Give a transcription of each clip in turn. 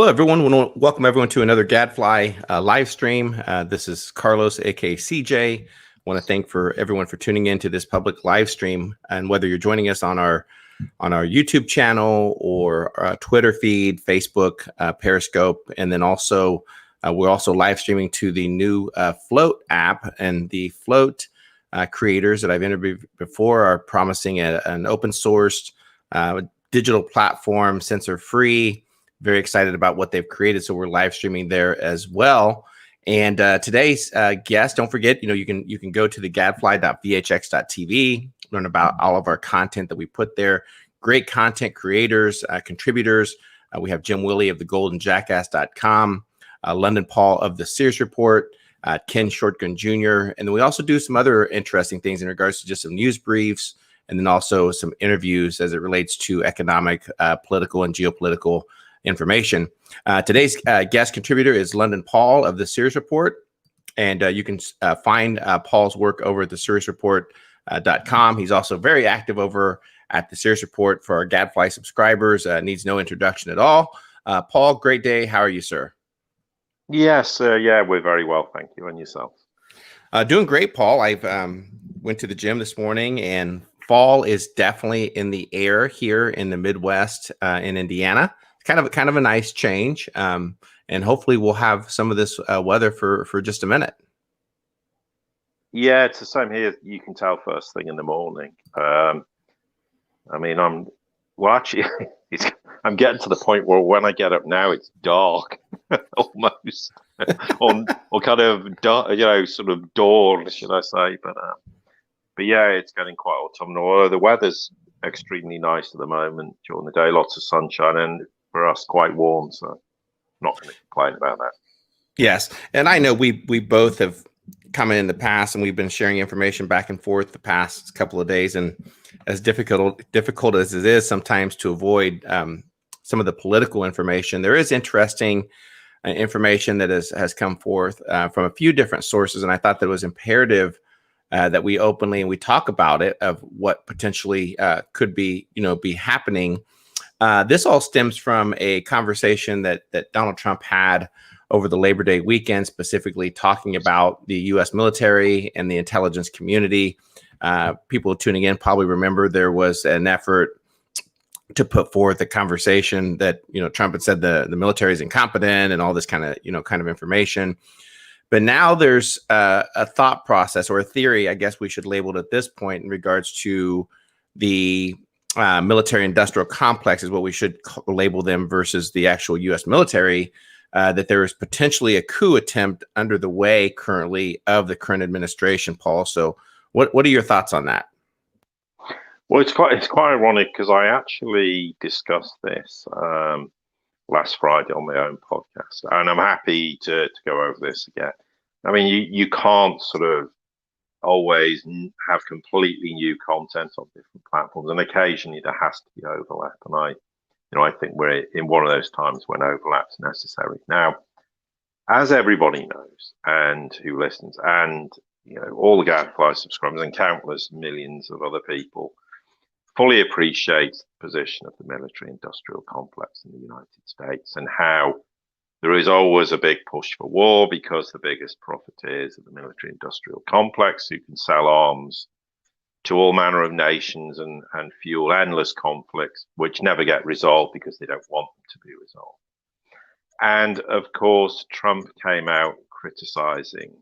Hello, everyone. We want to welcome everyone to another Gadfly live stream. This is Carlos, aka CJ. Want to thank for everyone for tuning in to this public live stream, and whether you're joining us on our YouTube channel or Twitter feed, Facebook, Periscope, and then also we're also live streaming to the new Float app, and the Float creators that I've interviewed before are promising an open sourced digital platform, censor free. Very excited about what they've created, so we're live streaming there as well. And today's guest, don't forget, you can go to the gadfly.vhx.tv, learn about all of our content that we put there. Great content creators, contributors. We have Jim Willie of thegoldenjackass.com, London Paul of the Sears Report, Ken Shortgun Jr., and then we also do some other interesting things in regards to just some news briefs, and then also some interviews as it relates to economic, political, and geopolitical information. Today's guest contributor is London Paul of the Sears Report, and you can find Paul's work over at the SearsReport.com. He's also very active over at the Sears Report for our Gadfly subscribers. Needs no introduction at all. Paul, great day. How are you, sir? Yes, yeah, we're very well, thank you. And yourself? Doing great, Paul. I've went to the gym this morning, and fall is definitely in the air here in the Midwest in Indiana. Kind of a nice change, and hopefully we'll have some of this weather for just a minute. Yeah, it's the same here. You can tell first thing in the morning. I mean, I'm getting to the point where when I get up now, it's dark almost, or kind of dark, sort of dawn, should I say? But yeah, it's getting quite autumnal. The weather's extremely nice at the moment during the day, lots of sunshine, and for us quite warm, so I'm not going to complain about that. Yes, and I know we both have come in the past, and we've been sharing information back and forth the past couple of days, and as difficult as it is sometimes to avoid some of the political information, there is interesting information that has come forth from a few different sources, and I thought that it was imperative that we openly and we talk about it, of what potentially could be happening. This all stems from a conversation that Donald Trump had over the Labor Day weekend, specifically talking about the U.S. military and the intelligence community. People tuning in probably remember there was an effort to put forth a conversation that Trump had said the military is incompetent and all this kind of information. But now there's a thought process, or a theory, I guess we should label it at this point, in regards to the military-industrial complex is what we should label them, versus the actual U.S. military, that there is potentially a coup attempt under the way currently of the current administration, Paul. So what are your thoughts on that? Well, it's quite ironic, because I actually discussed this last Friday on my own podcast, and I'm happy to go over this again. I mean, you can't sort of always have completely new content on different platforms, and occasionally there has to be overlap. And I think we're in one of those times when overlap's necessary. Now, as everybody knows, and who listens, and all the Gadfly subscribers and countless millions of other people fully appreciate the position of the military-industrial complex in the United States, and how there is always a big push for war, because the biggest profiteers of the military-industrial complex, who can sell arms to all manner of nations and fuel endless conflicts, which never get resolved because they don't want them to be resolved. And of course, Trump came out criticizing,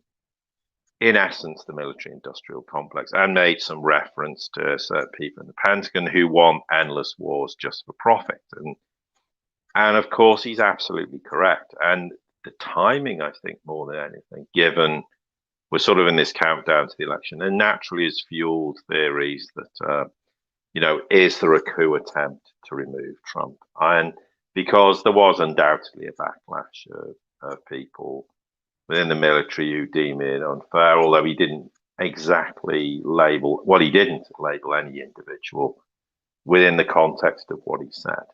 in essence, the military-industrial complex, and made some reference to certain people in the Pentagon who want endless wars just for profit. And of course, he's absolutely correct. And the timing, I think, more than anything, given we're sort of in this countdown to the election, and naturally has fueled theories that, is there a coup attempt to remove Trump? And because there was undoubtedly a backlash of people within the military who deem it unfair, although he didn't exactly label, he didn't label any individual within the context of what he said.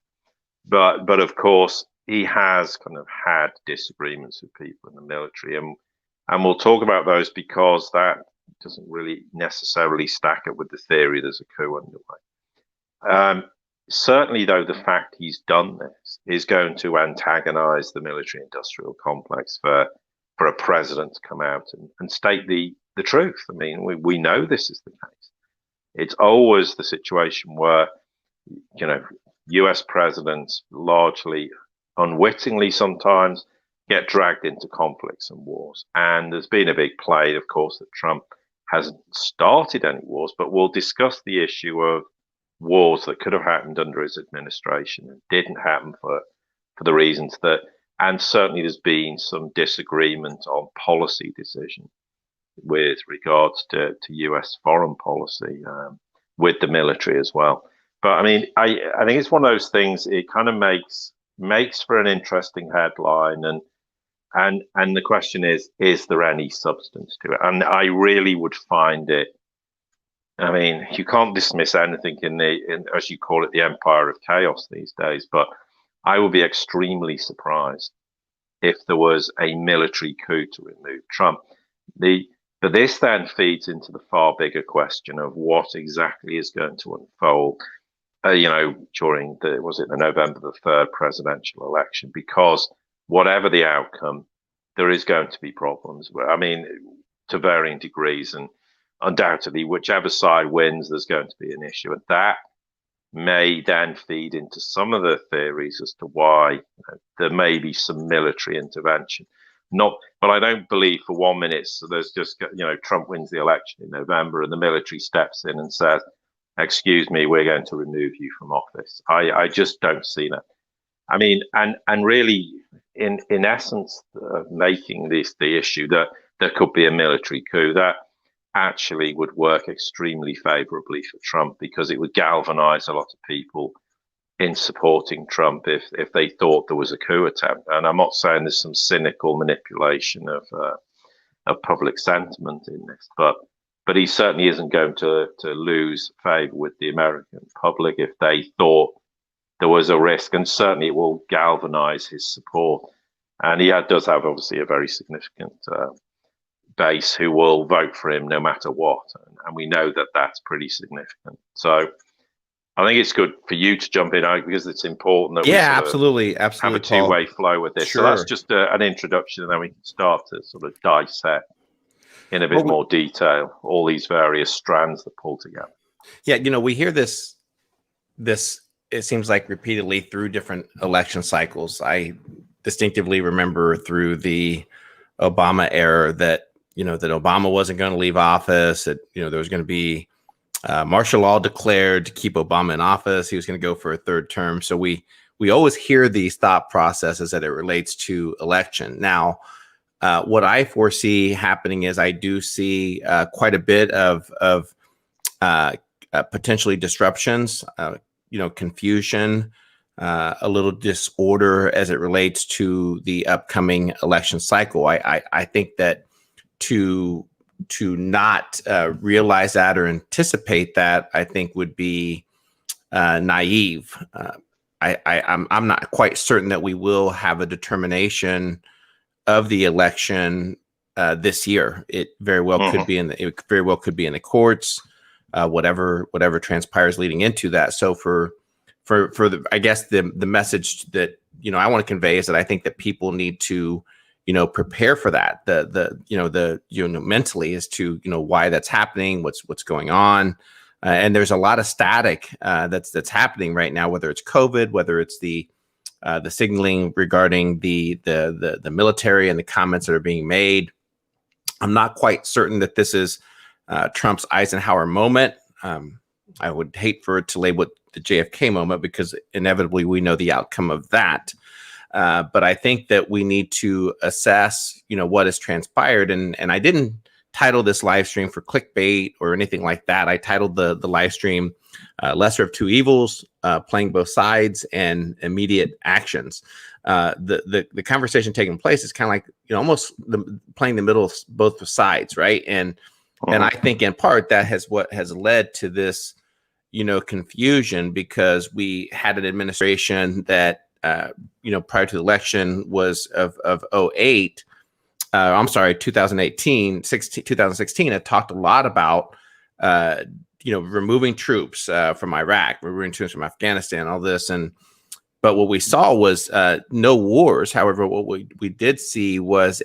But of course, he has kind of had disagreements with people in the military, and we'll talk about those, because that doesn't really necessarily stack up with the theory there's a coup underway. certainly, though, the fact he's done this is going to antagonize the military-industrial complex for a president to come out and state the truth. I mean, we know this is the case. It's always the situation where, you know, US presidents largely unwittingly sometimes get dragged into conflicts and wars. And there's been a big play, of course, that Trump hasn't started any wars, but we'll discuss the issue of wars that could have happened under his administration and didn't happen for the reasons that, and certainly there's been some disagreement on policy decision with regards to US foreign policy with the military as well. But I mean, I think it's one of those things. It kind of makes for an interesting headline, and the question is there any substance to it? And I really would find it. I mean, you can't dismiss anything in as you call it, the empire of chaos these days. But I would be extremely surprised if there was a military coup to remove Trump. But this then feeds into the far bigger question of what exactly is going to unfold, during the November the 3rd presidential election, because whatever the outcome, there is going to be problems. I mean, to varying degrees, and undoubtedly, whichever side wins, there's going to be an issue. And that may then feed into some of the theories as to why there may be some military intervention. But I don't believe for 1 minute. So there's just, Trump wins the election in November and the military steps in and says, "Excuse me, we're going to remove you from office." I just don't see that. I mean, and really, in essence, making this the issue that there could be a military coup, that actually would work extremely favorably for Trump, because it would galvanize a lot of people in supporting Trump if they thought there was a coup attempt. And I'm not saying there's some cynical manipulation of public sentiment in this, but he certainly isn't going to lose favor with the American public if they thought there was a risk, and certainly it will galvanize his support. And he does have obviously a very significant base who will vote for him no matter what, and we know that that's pretty significant. So I think it's good for you to jump in, because it's important that we absolutely have a two-way flow with this. Sure. So that's just an introduction, and then we can start to sort of dissect in a bit more detail all these various strands that pull together. Yeah, we hear this it seems like repeatedly through different election cycles. I distinctively remember through the Obama era that that Obama wasn't going to leave office, that there was going to be martial law declared to keep Obama in office. He was going to go for a third term. So we always hear these thought processes that it relates to election. Now, what I foresee happening is I do see quite a bit of potentially disruptions, confusion, a little disorder as it relates to the upcoming election cycle. I think that to not realize that or anticipate that, I think would be naive. I'm not quite certain that we will have a determination of the election this year. It very well could be in the courts, whatever transpires leading into that. So for the, I guess the message that I want to convey is that I think that people need to prepare for that. Mentally as to why that's happening, what's going on, and there's a lot of static that's happening right now. Whether it's COVID, whether it's the signaling regarding the military and the comments that are being made. I'm not quite certain that this is Trump's Eisenhower moment. I would hate for it to label it the JFK moment, because inevitably we know the outcome of that. But I think that we need to assess, what has transpired. And I didn't title this live stream for clickbait or anything like that. I titled the live stream Lesser of Two Evils, Playing Both Sides, and Immediate Actions. The conversation taking place is kind of like, almost playing the middle of both sides, right? And I think in part that what has led to this, confusion, because we had an administration that prior to the election was of 2016, had talked a lot about removing troops from Iraq, removing troops from Afghanistan, all this, but what we saw was no wars. However, what we did see was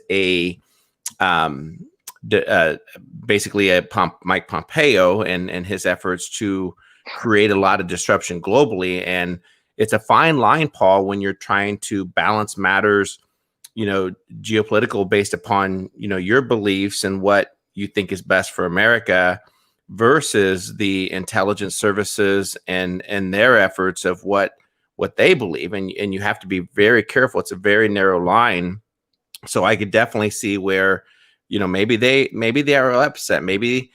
basically Mike Pompeo and his efforts to create a lot of disruption globally. And it's a fine line, Paul, when you're trying to balance matters, geopolitical based upon, your beliefs and what you think is best for America versus the intelligence services and their efforts of what they believe. And you have to be very careful. It's a very narrow line. So I could definitely see where, maybe they are upset. Maybe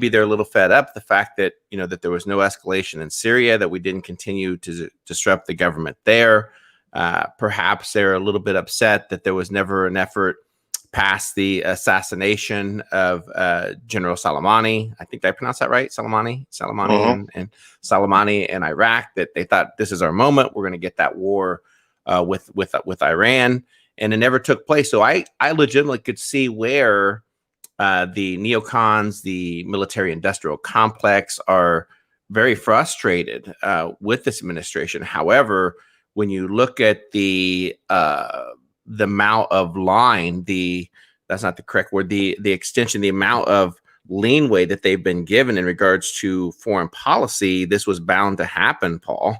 they're a little fed up the fact that, that there was no escalation in Syria, that we didn't continue to disrupt the government there. Perhaps they're a little bit upset that there was never an effort past the assassination of General Soleimani. I think I pronounced that right, Soleimani, and Soleimani in Iraq. That they thought this is our moment. We're going to get that war with Iran, and it never took place. So I legitimately could see where the neocons, the military-industrial complex, are very frustrated with this administration. However, when you look at the amount of line, that's not the correct word, the extension, the amount of leeway that they've been given in regards to foreign policy, this was bound to happen, Paul.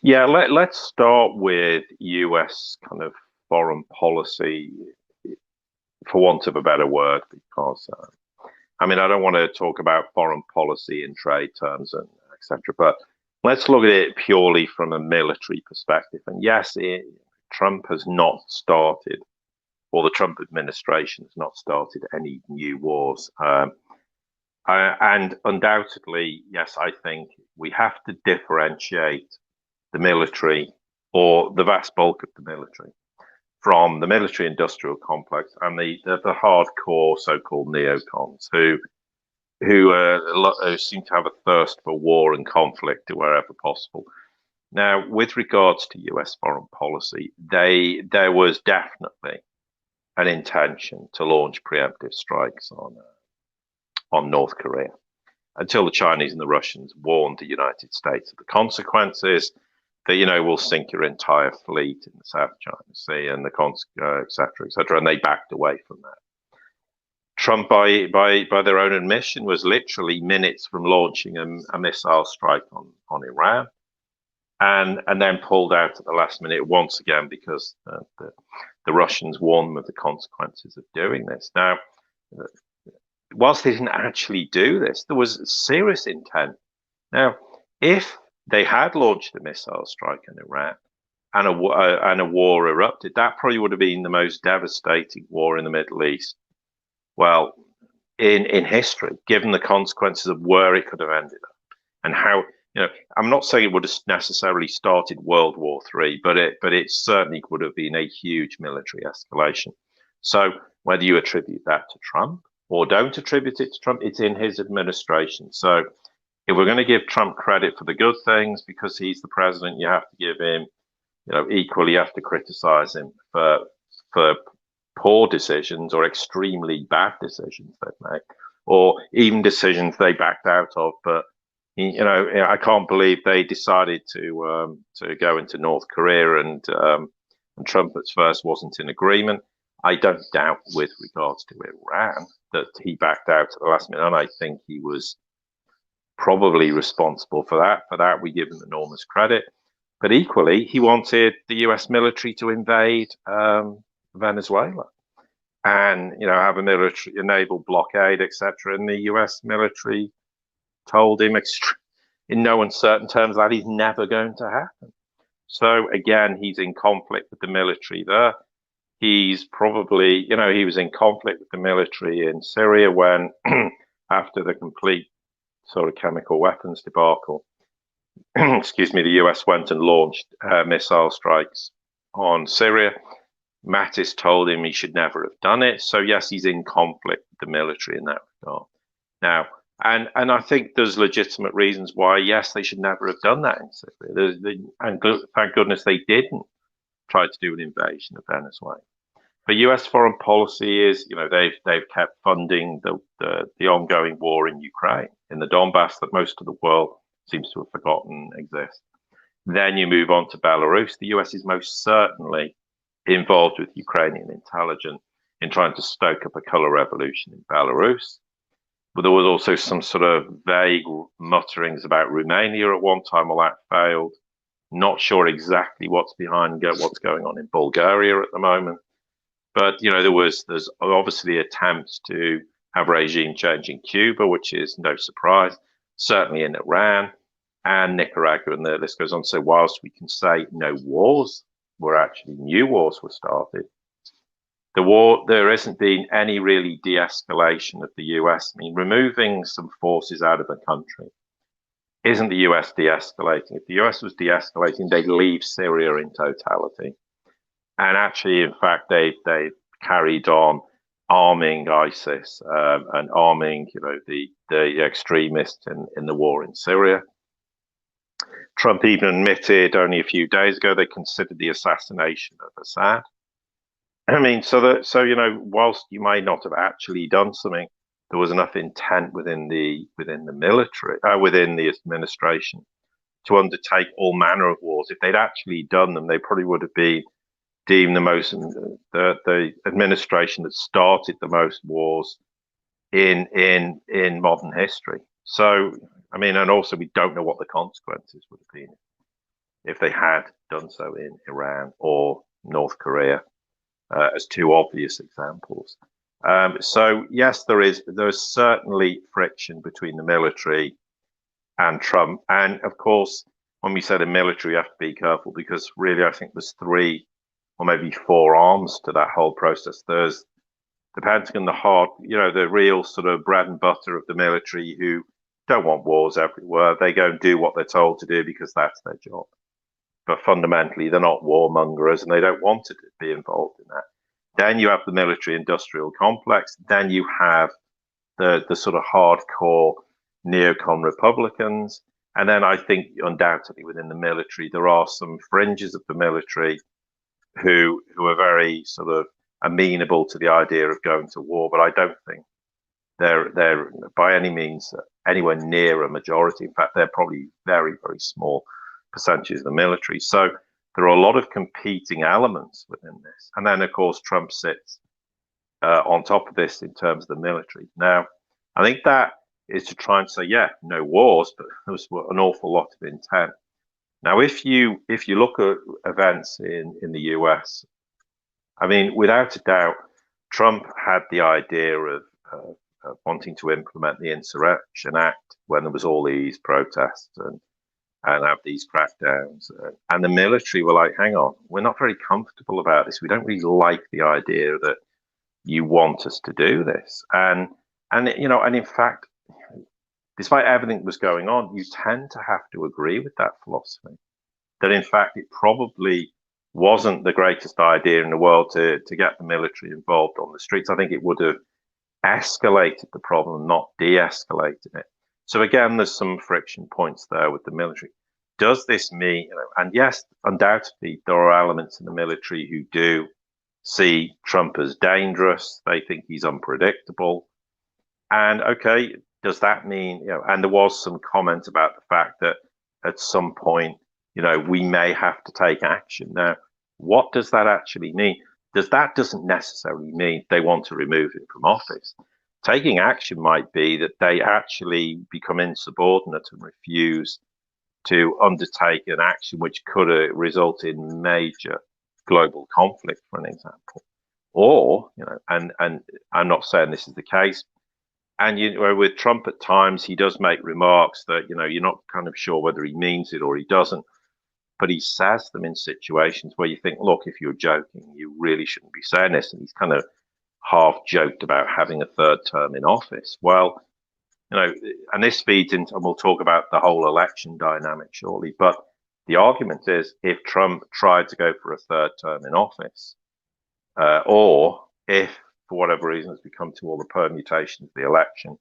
Yeah, let's start with US kind of foreign policy, for want of a better word, because I don't want to talk about foreign policy in trade terms and etc. But let's look at it purely from a military perspective. And yes, Trump has not started, or the Trump administration has not started any new wars. And undoubtedly, yes, I think we have to differentiate the military, or the vast bulk of the military, from the military-industrial complex and the hardcore so-called neocons who seem to have a thirst for war and conflict wherever possible. Now, with regards to US foreign policy, there was definitely an intention to launch preemptive strikes on North Korea until the Chinese and the Russians warned the United States of the consequences. That will sink your entire fleet in the South China Sea and et cetera, and they backed away from that. Trump, by their own admission, was literally minutes from launching a missile strike on Iran, and then pulled out at the last minute once again because the Russians warned them of the consequences of doing this. Now, whilst they didn't actually do this, there was serious intent. Now, if they had launched a missile strike on Iran and a war erupted, that probably would have been the most devastating war in the Middle East, well, in history, given the consequences of where it could have ended up and how, I'm not saying it would have necessarily started World War III, but it certainly would have been a huge military escalation. So whether you attribute that to Trump or don't attribute it to Trump, it's in his administration. So if we're going to give Trump credit for the good things because he's the president, you have to give him, equally you have to criticize him for poor decisions or extremely bad decisions they've made, or even decisions they backed out of. But I can't believe they decided to go into North Korea and Trump at first wasn't in agreement. I don't doubt with regards to Iran that he backed out at the last minute, and I think he was probably responsible for that. For that, we give him enormous credit. But equally, he wanted the US military to invade Venezuela and, have a military naval blockade, etc. And the US military told him in no uncertain terms that is never going to happen. So again, he's in conflict with the military there. He's probably, he was in conflict with the military in Syria when, after the complete sort of chemical weapons debacle, excuse me, the US went and launched missile strikes on Syria. Mattis told him he should never have done it. So yes, he's in conflict with the military in that regard. Now, and I think there's legitimate reasons why, yes, they should never have done that in Syria. And thank goodness they didn't try to do an invasion of Venezuela. But U.S. foreign policy is, they've kept funding the ongoing war in Ukraine, in the Donbass, that most of the world seems to have forgotten exists. Then you move on to Belarus. The US is most certainly involved with Ukrainian intelligence in trying to stoke up a color revolution in Belarus. But there was also some sort of vague mutterings about Romania at one time. Well, that failed. Not sure exactly what's going on in Bulgaria at the moment. But there's obviously attempts to have regime change in Cuba, which is no surprise. Certainly in Iran and Nicaragua, and the list goes on. So whilst we can say no wars were actually new wars were started, there isn't been any really de-escalation of the US. I mean, removing some forces out of a country isn't the US de-escalating. If the US was de-escalating, they'd leave Syria in totality. And actually, in fact, they've carried on arming ISIS and arming, the extremists in the war in Syria. Trump even admitted only a few days ago they considered the assassination of Assad. I mean, so whilst you may not have actually done something, there was enough intent within the military, within the administration, to undertake all manner of wars. If they'd actually done them, they probably would have been deemed the administration that started the most wars in modern history. So, I mean, and also we don't know what the consequences would have been if they had done so in Iran or North Korea, as two obvious examples. So yes, there's certainly friction between the military and Trump. And of course, when we say the military, you have to be careful, because really I think there's 3 or maybe 4 arms to that whole process. There's the Pentagon, the real sort of bread and butter of the military, who don't want wars everywhere. They go and do what they're told to do because that's their job. But fundamentally, they're not warmongers and they don't want to be involved in that. Then you have the military-industrial complex. Then you have the sort of hardcore neocon Republicans. And then I think undoubtedly within the military, there are some fringes of the military who are very sort of amenable to the idea of going to war. But I don't think they're by any means anywhere near a majority. In fact, they're probably very, very small percentages of the military. So there are a lot of competing elements within this. And then, of course, Trump sits on top of this in terms of the military. Now, I think that is to try and say, yeah, no wars, but there was an awful lot of intent. Now, if you look at events in the US, I mean, without a doubt, Trump had the idea of wanting to implement the Insurrection Act when there was all these protests and have these crackdowns. And the military were like, hang on, we're not very comfortable about this. We don't really like the idea that you want us to do this. And in fact, despite everything that was going on, you tend to have to agree with that philosophy, that in fact it probably wasn't the greatest idea in the world to get the military involved on the streets. I think it would have escalated the problem, not de-escalated it. So again, there's some friction points there with the military. Does this mean, and yes, undoubtedly there are elements in the military who do see Trump as dangerous. They think he's unpredictable. And okay, does that mean, and there was some comment about the fact that at some point, we may have to take action. Now, what does that actually mean? That doesn't necessarily mean they want to remove him from office. Taking action might be that they actually become insubordinate and refuse to undertake an action which could result in major global conflict, for an example. Or, and I'm not saying this is the case, and with Trump at times, he does make remarks that, you're not kind of sure whether he means it or he doesn't. But he says them in situations where you think, look, if you're joking, you really shouldn't be saying this. And he's kind of half joked about having a 3rd term in office. Well, and this feeds into, and we'll talk about the whole election dynamic shortly. But the argument is, if Trump tried to go for a 3rd term in office, or if for whatever reason, as we come to all the permutations of the election,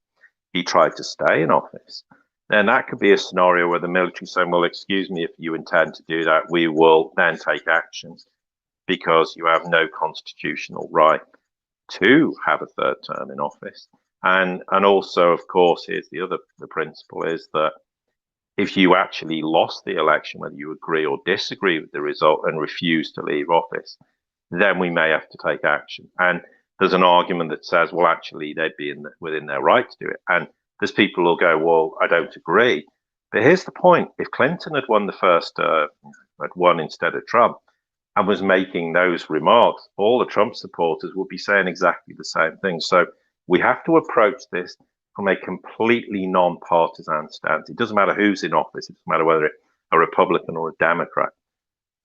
he tried to stay in office, then that could be a scenario where the military saying, well, excuse me, if you intend to do that, we will then take actions. because you have no constitutional right to have a third term in office. And also, of course, here's the principle is that if you actually lost the election, whether you agree or disagree with the result and refuse to leave office, then we may have to take action. And there's an argument that says, well, actually, they'd be within their right to do it. And there's people who'll go, well, I don't agree. But here's the point. If Clinton had won the first, had won instead of Trump, and was making those remarks, all the Trump supporters would be saying exactly the same thing. So we have to approach this from a completely non-partisan stance. It doesn't matter who's in office. It doesn't matter whether it's a Republican or a Democrat.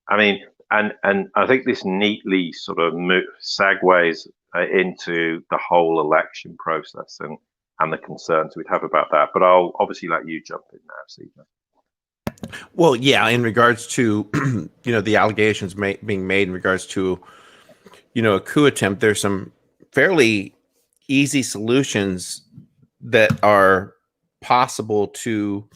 I mean, and I think this neatly sort of segues into the whole election process and the concerns we'd have about that. But I'll obviously let you jump in now, CJ. Well, yeah, in regards to, the allegations being made in regards to, a coup attempt, there's some fairly easy solutions that are possible to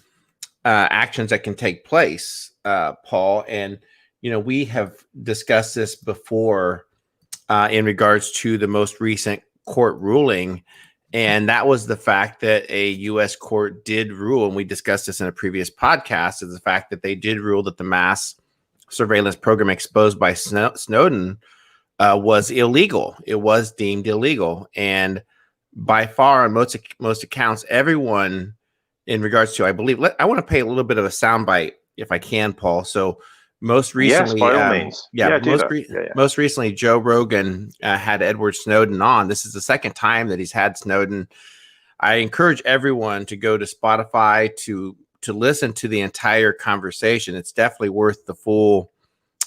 actions that can take place, Paul. And, we have discussed this before in regards to the most recent court ruling. And that was the fact that a U.S. court did rule, and we discussed this in a previous podcast, is the fact that they did rule that the mass surveillance program exposed by Snowden was illegal. It was deemed illegal. And by far, on most accounts, everyone in regards to, I believe, I want to play a little bit of a soundbite if I can, Paul. So most recently, yes, by all means. Most recently, Joe Rogan had Edward Snowden on. This is the second time that he's had Snowden. I encourage everyone to go to Spotify to listen to the entire conversation. It's definitely worth the full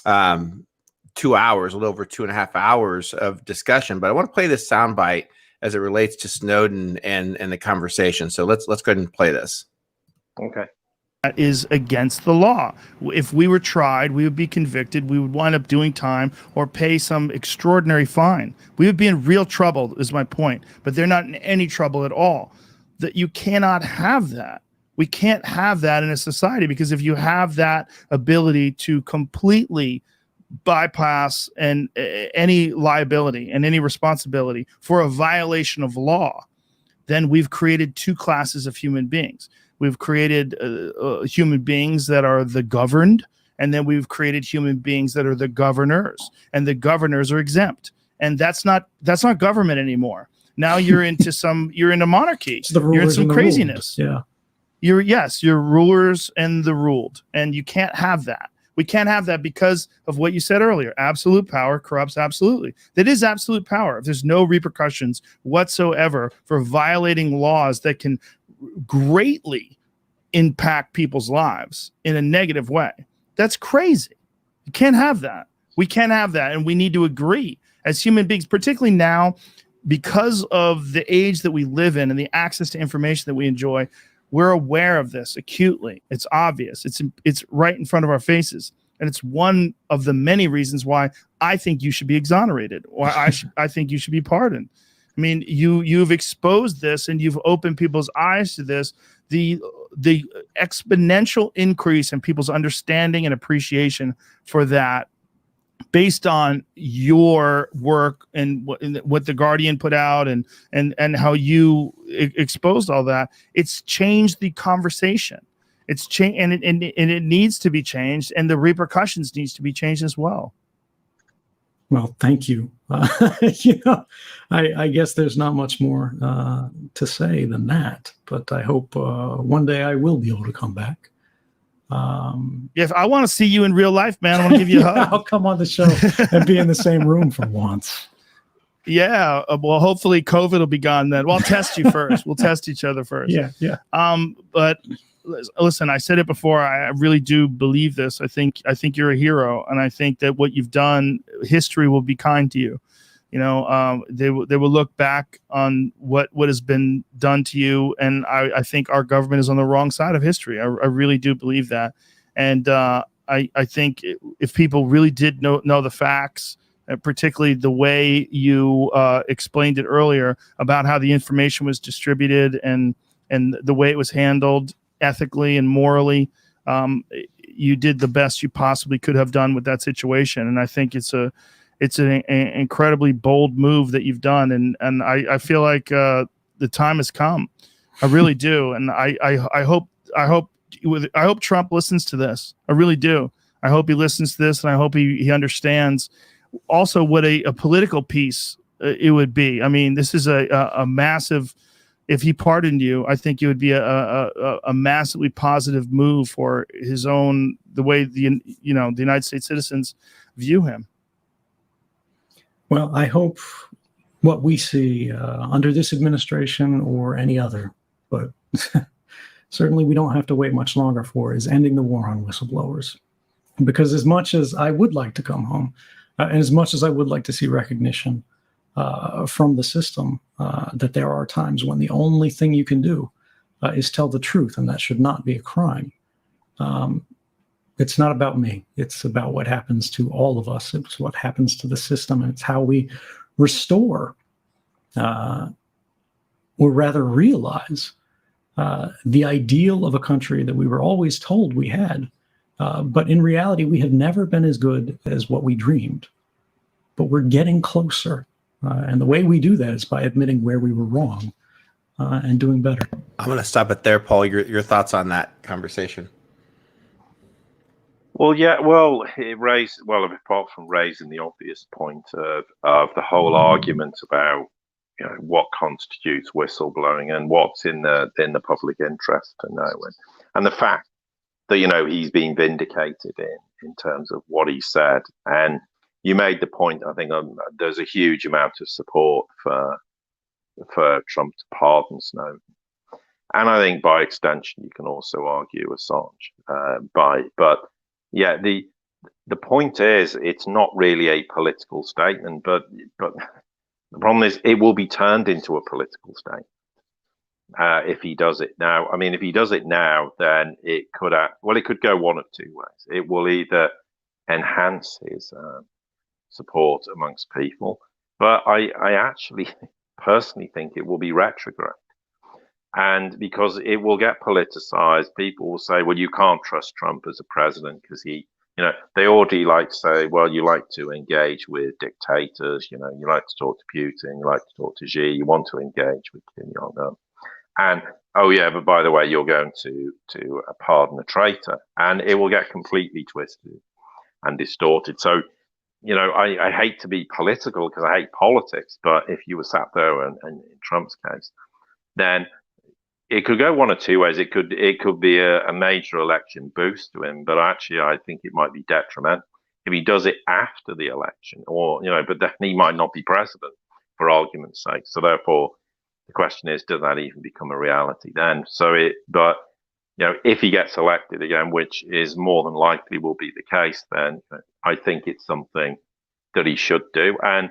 2 hours, a little over 2.5 hours of discussion. But I want to play this soundbite as it relates to Snowden and the conversation. So let's go ahead and play this. Okay. That is against the law. If we were tried, we would be convicted, we would wind up doing time or pay some extraordinary fine. We would be in real trouble, is my point. But they're not in any trouble at all. That you cannot have that. We can't have that in a society, because if you have that ability to completely bypass and any liability and any responsibility for a violation of law, then we've created two classes of human beings. We've created human beings that are the governed, and then we've created human beings that are the governors, and the governors are exempt. And that's not government anymore. Now you're into monarchy. You're in some craziness. Yeah. You're rulers and the ruled, and you can't have that. We can't have that because of what you said earlier. Absolute power corrupts absolutely. That is absolute power. If there's no repercussions whatsoever for violating laws that can greatly impact people's lives in a negative way, that's crazy. You can't have that. We can't have that. And we need to agree as human beings, particularly now, because of the age that we live in and the access to information that we enjoy. We're aware of this acutely. It's obvious. It's right in front of our faces. And it's one of the many reasons why I think you should be exonerated, or I think you should be pardoned. I mean, you've exposed this and you've opened people's eyes to this. The exponential increase in people's understanding and appreciation for that, based on your work and what the Guardian put out and how you exposed all that, it's changed the conversation. It's changed, and it needs to be changed, and the repercussions needs to be changed as well. Well, thank you. I guess there's not much more to say than that, but I hope one day I will be able to come back. If I want to see you in real life, man, I want to give you a hug. I'll come on the show and be in the same room for once. Yeah. Well, hopefully COVID will be gone then. Well, I'll test you first. We'll test each other first. Yeah. But listen, I said it before. I really do believe this. I think you're a hero, and I think that what you've done, history will be kind to you. They will look back on what has been done to you, and I think our government is on the wrong side of history. I really do believe that, and I think if people really did know the facts, particularly the way you explained it earlier about how the information was distributed and the way it was handled ethically and morally, you did the best you possibly could have done with that situation. And I think it's an incredibly bold move that you've done. And I feel like the time has come. I really do. And I hope Trump listens to this. I really do. I hope he listens to this, and I hope he understands also what a political piece it would be. I mean, this is a massive. If he pardoned you, I think it would be a massively positive move for the way the United States citizens view him. Well, I hope what we see under this administration or any other, but certainly we don't have to wait much longer for, is ending the war on whistleblowers. Because as much as I would like to come home, and as much as I would like to see recognition from the system, that there are times when the only thing you can do is tell the truth, and that should not be a crime. It's not about me. It's about what happens to all of us. It's what happens to the system, and it's how we restore, or rather realize, the ideal of a country that we were always told we had. But in reality, we have never been as good as what we dreamed. But we're getting closer. And the way we do that is by admitting where we were wrong and doing better. I'm going to stop it there, Paul. Your thoughts on that conversation? Well, yeah, apart from raising the obvious point of the whole argument about what constitutes whistleblowing and what's in the public interest to know, and the fact that he's been vindicated in terms of what he said. And you made the point, I think, there's a huge amount of support for Trump to pardon Snowden, and I think by extension you can also argue Assange. But yeah, the point is, it's not really a political statement, but the problem is it will be turned into a political statement if he does it now. I mean, if he does it now, then it could go one of two ways. It will either enhance his support amongst people, but I actually personally think it will be retrograde. And because it will get politicized, people will say, well, you can't trust Trump as a president because they already like to say, well, you like to engage with dictators, you like to talk to Putin, you like to talk to Xi, you want to engage with Kim Jong-un. And, oh yeah, but by the way, you're going to pardon a traitor. And it will get completely twisted and distorted. So, I hate to be political because I hate politics, but if you were sat there and in Trump's case, then it could go one of two ways. It could be a major election boost to him, but actually I think it might be detrimental if he does it after the election, or but then he might not be president, for argument's sake. So therefore, the question is, does that even become a reality then? But if he gets elected again, which is more than likely will be the case, then I think it's something that he should do. And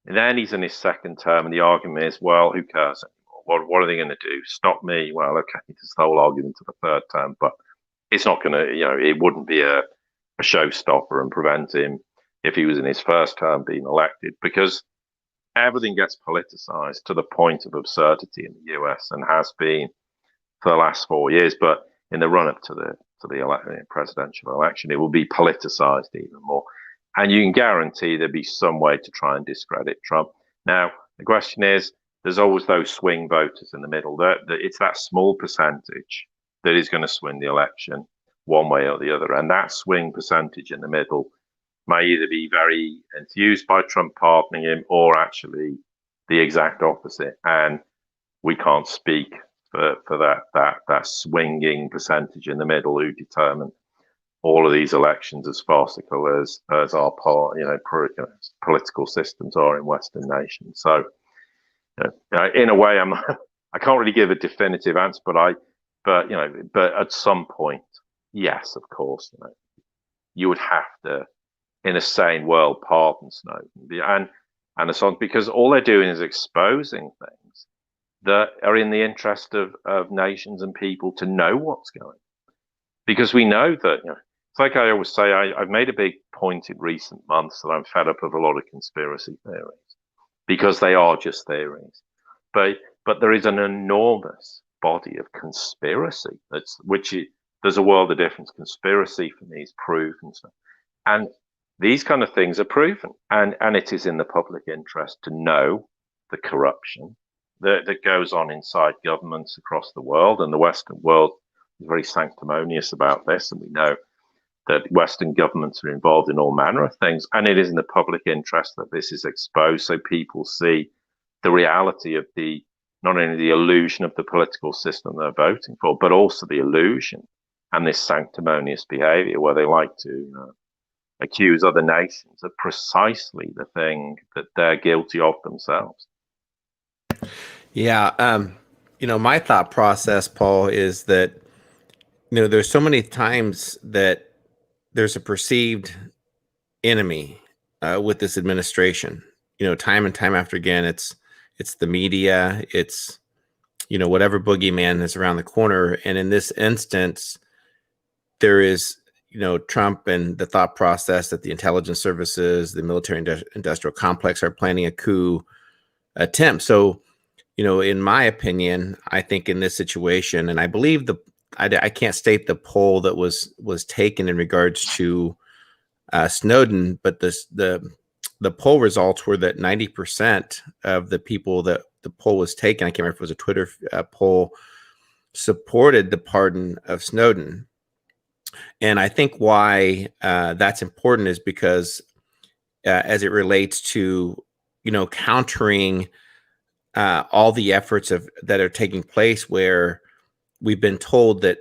then he's in his second term, and the argument is, well, who cares anymore? What are they going to do? Stop me? Well, okay, it's the whole argument to the third term, but it's not going to, it wouldn't be a showstopper and prevent him, if he was in his first term, being elected, because everything gets politicized to the point of absurdity in the US, and has been for the last 4 years. But in the run-up to the presidential election, it will be politicized even more. And you can guarantee there'll be some way to try and discredit Trump. Now, the question is, there's always those swing voters in the middle. It's that small percentage that is going to swing the election one way or the other. And that swing percentage in the middle may either be very enthused by Trump pardoning him, or actually the exact opposite. And we can't speak for that swinging percentage in the middle who determine all of these elections, as farcical as our political systems are in Western nations. So, in a way, I can't really give a definitive answer, but at some point, yes, of course, you would have to, in a sane world, pardon Snowden and Assange, because all they're doing is exposing things that are in the interest of nations and people to know what's going on. Because we know that, it's like I always say, I've made a big point in recent months that I'm fed up of a lot of conspiracy theories, because they are just theories. But there is an enormous body of conspiracy which there's a world of difference. Conspiracy for me is proven, and these kind of things are proven, and it is in the public interest to know the corruption that goes on inside governments across the world, and the Western world is very sanctimonious about this, and we know that Western governments are involved in all manner of things, and it is in the public interest that this is exposed so people see the reality of not only the illusion of the political system they're voting for, but also the illusion and this sanctimonious behavior where they like to accuse other nations of precisely the thing that they're guilty of themselves. Yeah. My thought process, Paul, is that, there's so many times that there's a perceived enemy with this administration. Time and time after again, it's the media, it's whatever boogeyman is around the corner. And in this instance, there is Trump and the thought process that the intelligence services, the military industrial complex are planning a coup attempt. So in my opinion, I think in this situation, and I believe I can't state the poll that was taken in regards to Snowden, but the poll results were that 90% of the people that the poll was taken, I can't remember if it was a Twitter poll, supported the pardon of Snowden. And I think why that's important is because as it relates to, countering all the efforts that are taking place where we've been told that,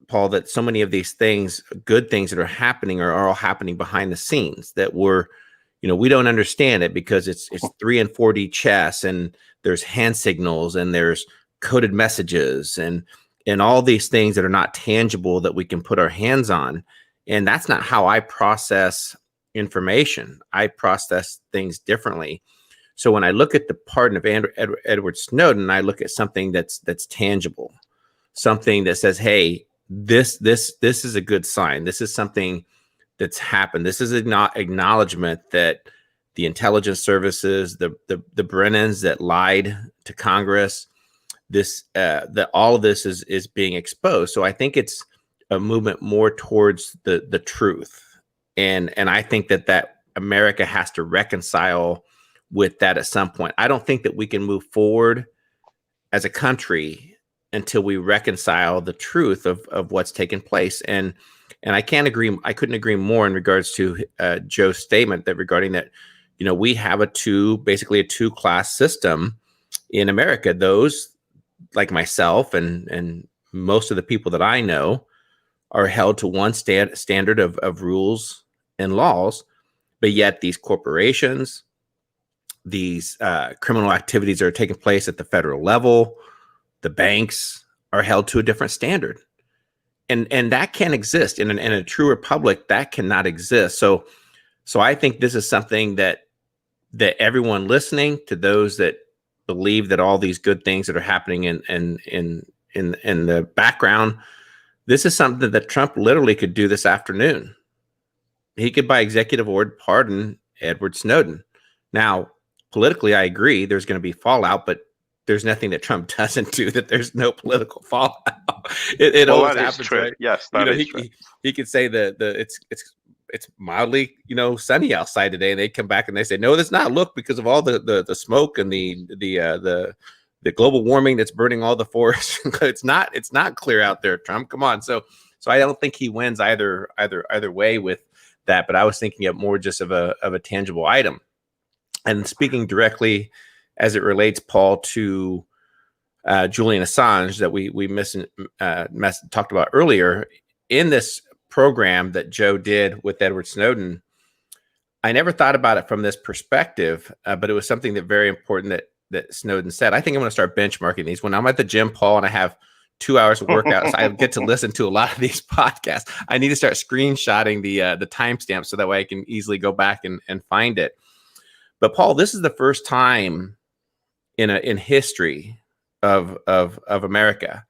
Paul, that so many of these things, good things that are happening are all happening behind the scenes that we don't understand it because it's 3 and 4D chess, and there's hand signals and there's coded messages and all these things that are not tangible that we can put our hands on. And that's not how I process information. I process things differently. So when I look at the pardon of Edward Snowden, I look at something that's tangible, something that says, hey, this is a good sign. This is something that's happened. This is an acknowledgement that the intelligence services, the Brennans that lied to Congress, that all of this is being exposed. So I think it's a movement more towards the truth. And I think that America has to reconcile with that at some point. I don't think that we can move forward as a country until we reconcile the truth of what's taken place. And I couldn't agree more in regards to Joe's statement that regarding that, we have basically a two-class system in America. Those like myself and most of the people that I know are held to one standard of rules and laws, but yet these corporations, these criminal activities that are taking place at the federal level, the banks are held to a different standard. And that can't exist in a true republic. That cannot exist. So I think this is something that everyone listening, to those that believe that all these good things that are happening in the background, this is something that Trump literally could do this afternoon. He could, by executive order, pardon Edward Snowden. Now, politically, I agree there's going to be fallout, but there's nothing that Trump doesn't do that there's no political fallout. It always happens, true. right? Yes, that is true. He could say that it's mildly, sunny outside today, and they come back and they say, no, that's not. Look, because of all the smoke and the global warming that's burning all the forests. it's not clear out there, Trump. Come on. So I don't think he wins either way with that. But I was thinking of more just of a tangible item. And speaking directly as it relates, Paul, to Julian Assange that we talked about earlier in this program that Joe did with Edward Snowden, I never thought about it from this perspective, but it was something that very important that Snowden said. I think I'm going to start benchmarking these. When I'm at the gym, Paul, and I have 2 hours of workouts, I get to listen to a lot of these podcasts. I need to start screenshotting the timestamp so that way I can easily go back and find it. But Paul, this is the first time in history of America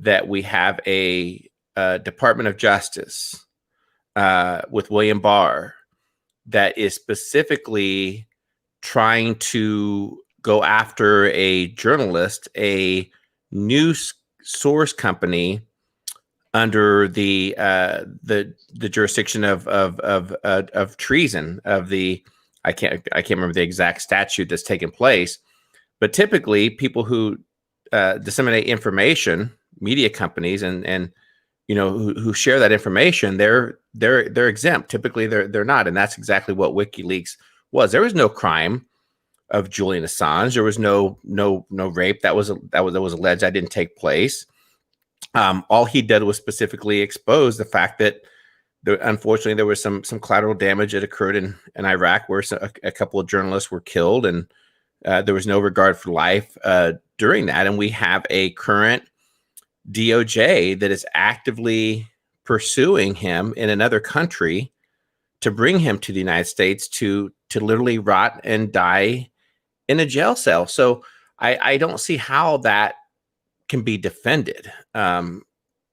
that we have a Department of Justice with William Barr that is specifically trying to go after a journalist, a news source company under the jurisdiction of treason, of the I can't remember the exact statute that's taken place, but typically people who disseminate information, media companies, and who share that information, they're exempt. Typically they're not, and that's exactly what WikiLeaks was. There was no crime of Julian Assange. There was no rape that was alleged that didn't take place. All he did was specifically expose the fact that unfortunately there was some collateral damage that occurred in Iraq, where a couple of journalists were killed, and there was no regard for life during that. And we have a current DOJ that is actively pursuing him in another country to bring him to the United States to literally rot and die in a jail cell. So I don't see how that can be defended in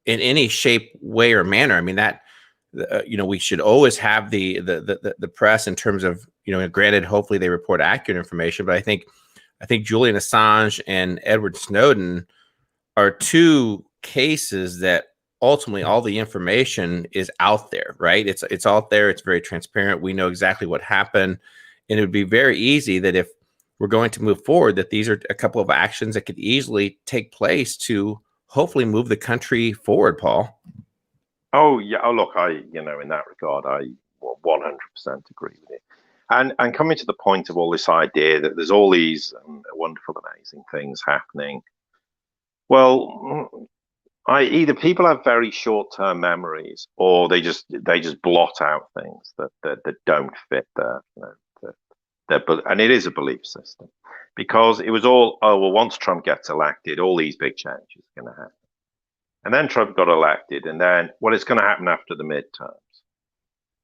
any shape, way, or manner. I mean, that we should always have the press in terms of, granted, hopefully they report accurate information, but I think Julian Assange and Edward Snowden are two cases that ultimately all the information is out there, right? It's out there. It's very transparent. We know exactly what happened, and it would be very easy that if we're going to move forward, that these are a couple of actions that could easily take place to hopefully move the country forward, Paul. Oh yeah. Oh look, in that regard, I 100% agree with you. And coming to the point of all this idea that there's all these wonderful, amazing things happening. Well, either people have very short-term memories, or they just blot out things that don't fit and it is a belief system, because it was all, oh well, once Trump gets elected, all these big changes are going to happen. And then Trump got elected, and then, well, it's going to happen after the midterms.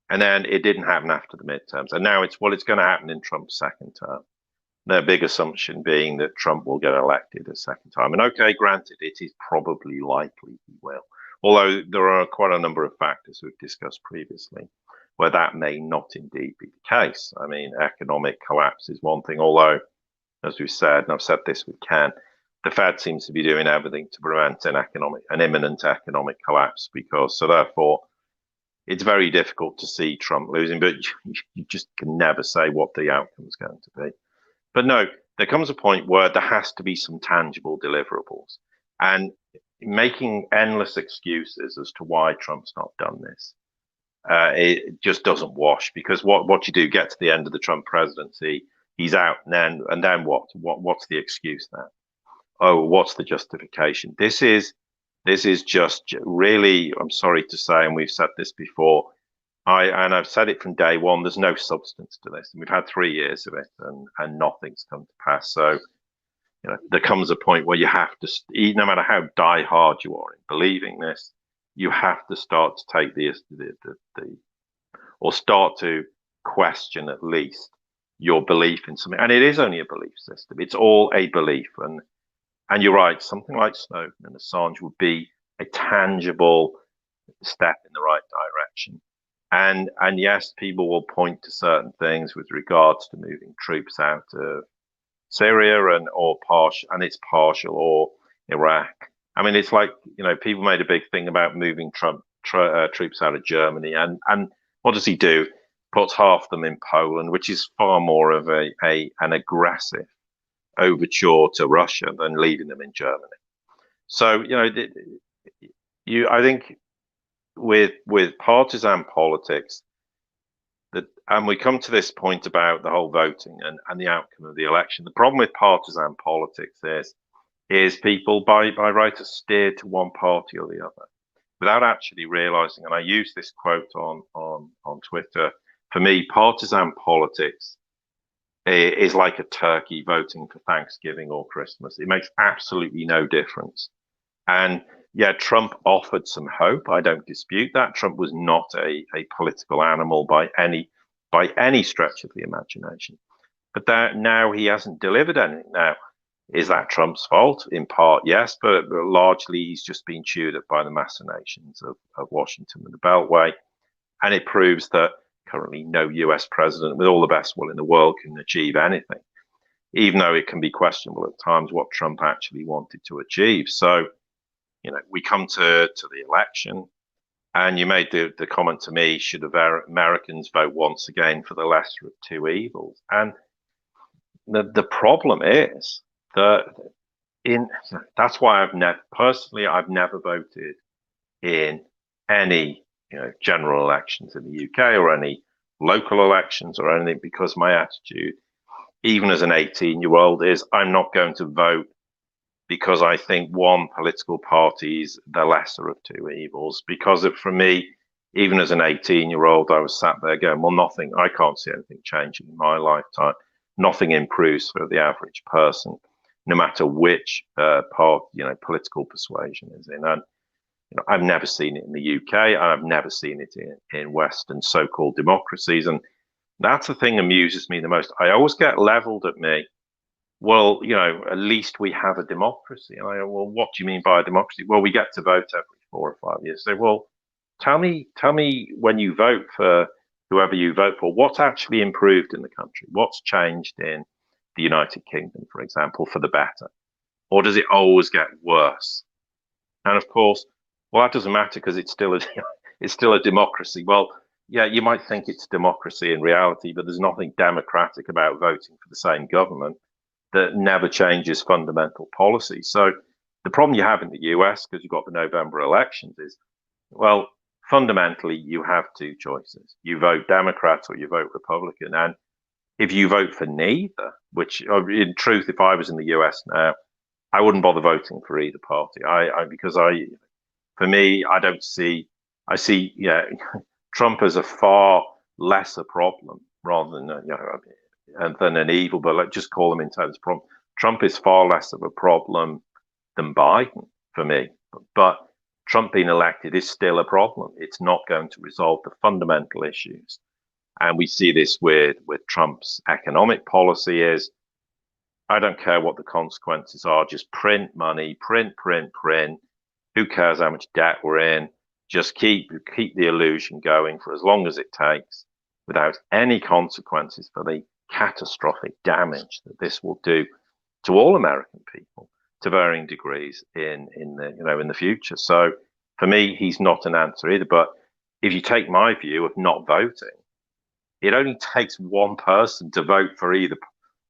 And then it didn't happen after the midterms. And now it's going to happen in Trump's second term. Their big assumption being that Trump will get elected a second time. And okay, granted, it is probably likely he will. Although there are quite a number of factors we've discussed previously where that may not indeed be the case. I mean, economic collapse is one thing, although, as we've said, and I've said this with Ken, the Fed seems to be doing everything to prevent an imminent economic collapse, so therefore it's very difficult to see Trump losing, but you just can never say what the outcome is going to be. But no, there comes a point where there has to be some tangible deliverables, and making endless excuses as to why Trump's not done this, it just doesn't wash, because what you do, get to the end of the Trump presidency, he's out, and then what? What's the excuse then? Oh, what's the justification? This is just really, I'm sorry to say, and we've said this before, I've said it from day one, there's no substance to this. And we've had 3 years of it, and nothing's come to pass. So, there comes a point where you have to, no matter how diehard you are in believing this, you have to start to take or start to question at least your belief in something. And it is only a belief system. It's all a belief. And you're right, something like Snowden and Assange would be a tangible step in the right direction. And yes, people will point to certain things with regards to moving troops out of Syria and it's partial, or Iraq. I mean, it's like, people made a big thing about moving troops out of Germany, and what does he do? Puts half them in Poland, which is far more of an aggressive overture to Russia than leaving them in Germany. So, I think with partisan politics, and we come to this point about the whole voting and the outcome of the election. The problem with partisan politics is people by right are steered to one party or the other without actually realizing, and I use this quote on Twitter, for me, partisan politics is like a turkey voting for Thanksgiving or Christmas. It makes absolutely no difference. And yeah, Trump offered some hope. I don't dispute that. Trump was not a political animal by any stretch of the imagination. But now he hasn't delivered anything. Now, is that Trump's fault? In part, yes, but largely he's just been chewed up by the machinations of Washington and the Beltway. And it proves that currently no US president, with all the best will in the world, can achieve anything, even though it can be questionable at times what Trump actually wanted to achieve. So we come to the election, and you made the comment to me, should Americans vote once again for the lesser of two evils? And the problem is that that's why I've never voted in any general elections in the UK or any local elections or anything, because my attitude, even as an 18-year-old, is I'm not going to vote because I think one political party is the lesser of two evils. Because for me, even as an 18-year-old, I was sat there going, well, I can't see anything changing in my lifetime. Nothing improves for the average person, no matter which political persuasion is in. And I've never seen it in the UK, and I've never seen it in Western so-called democracies. And that's the thing that amuses me the most. I always get leveled at me. Well, at least we have a democracy. And I go, well, what do you mean by a democracy? Well, we get to vote every 4 or 5 years. So, well, tell me when you vote for whoever you vote for, what's actually improved in the country? What's changed in the United Kingdom, for example, for the better? Or does it always get worse? And of course, well, that doesn't matter because it's still a democracy. Well, yeah, you might think it's democracy in reality, but there's nothing democratic about voting for the same government that never changes fundamental policy. So the problem you have in the US, because you've got the November elections, is, well, fundamentally, you have two choices. You vote Democrat or you vote Republican. And if you vote for neither, which in truth, if I was in the US now, I wouldn't bother voting for either party. For me, I see Trump as a far lesser problem rather than an evil, but let's just call him in terms of problem. Trump is far less of a problem than Biden for me, but Trump being elected is still a problem. It's not going to resolve the fundamental issues. And we see this with Trump's economic policy is, I don't care what the consequences are, just print money, print. Who cares how much debt we're in? Just keep the illusion going for as long as it takes, without any consequences for the catastrophic damage that this will do to all American people to varying degrees in the future. So for me, he's not an answer either. But if you take my view of not voting, it only takes one person to vote for either.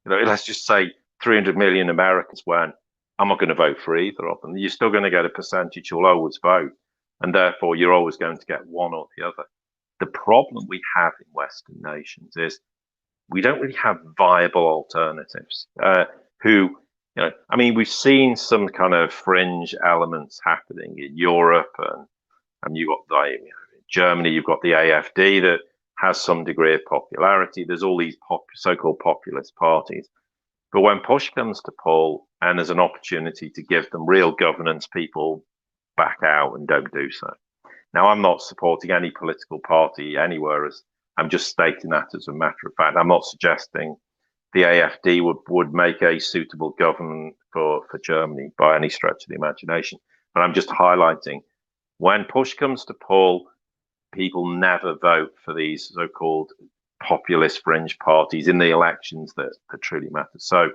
Let's just say 300 million Americans went, I'm not going to vote for either of them. You're still going to get a percentage who'll always vote, and therefore you're always going to get one or the other. The problem we have in Western nations is we don't really have viable alternatives. We've seen some kind of fringe elements happening in Europe, and you've got in Germany, you've got the AfD that has some degree of popularity. There's all these so-called populist parties. But when push comes to pull and there's an opportunity to give them real governance, people back out and don't do so. Now, I'm not supporting any political party anywhere. I'm just stating that as a matter of fact. I'm not suggesting the AfD would make a suitable government for Germany by any stretch of the imagination. But I'm just highlighting, when push comes to pull, people never vote for these so-called populist fringe parties in the elections that truly matter. So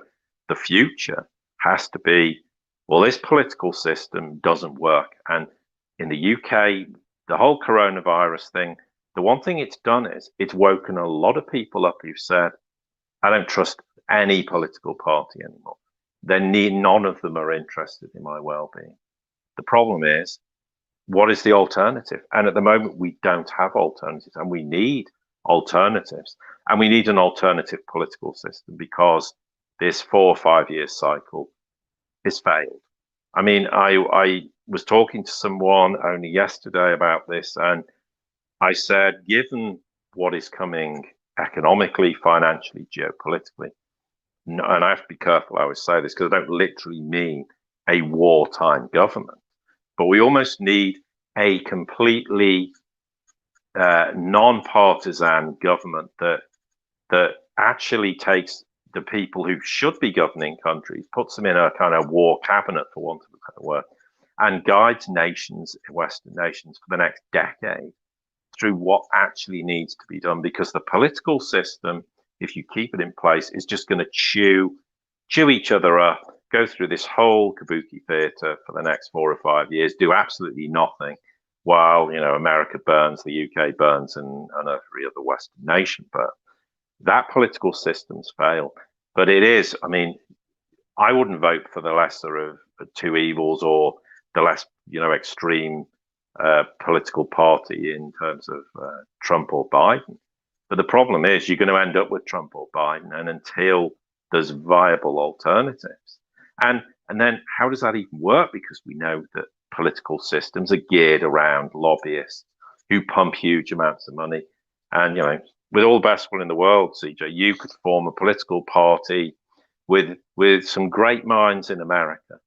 the future has to be, well, this political system doesn't work. And in the UK, the whole coronavirus thing, the one thing it's done is it's woken a lot of people up who've said, I don't trust any political party anymore. None of them are interested in my well-being. The problem is, what is the alternative? And at the moment, we don't have alternatives, and we need alternatives. And we need an alternative political system, because this 4 or 5 year cycle has failed. I mean, I was talking to someone only yesterday about this, and I said, given what is coming economically, financially, geopolitically, and I have to be careful I always say this because I don't literally mean a wartime government, but we almost need a completely non-partisan government that actually takes the people who should be governing countries, puts them in a kind of war cabinet, for want of a better word, and guides nations, Western nations, for the next decade through what actually needs to be done. Because the political system, if you keep it in place, is just going to chew each other up go through this whole kabuki theatre for the next 4 or 5 years, do absolutely nothing, while America burns, the UK burns, and every other Western nation. But that political system's failed. But it is, I mean, I wouldn't vote for the lesser of two evils or the less, extreme political party in terms of Trump or Biden. But the problem is you're going to end up with Trump or Biden, and until there's viable alternatives. And then how does that even work? Because we know that political systems are geared around lobbyists who pump huge amounts of money. And, with all the best will in the world, CJ, you could form a political party with some great minds in America,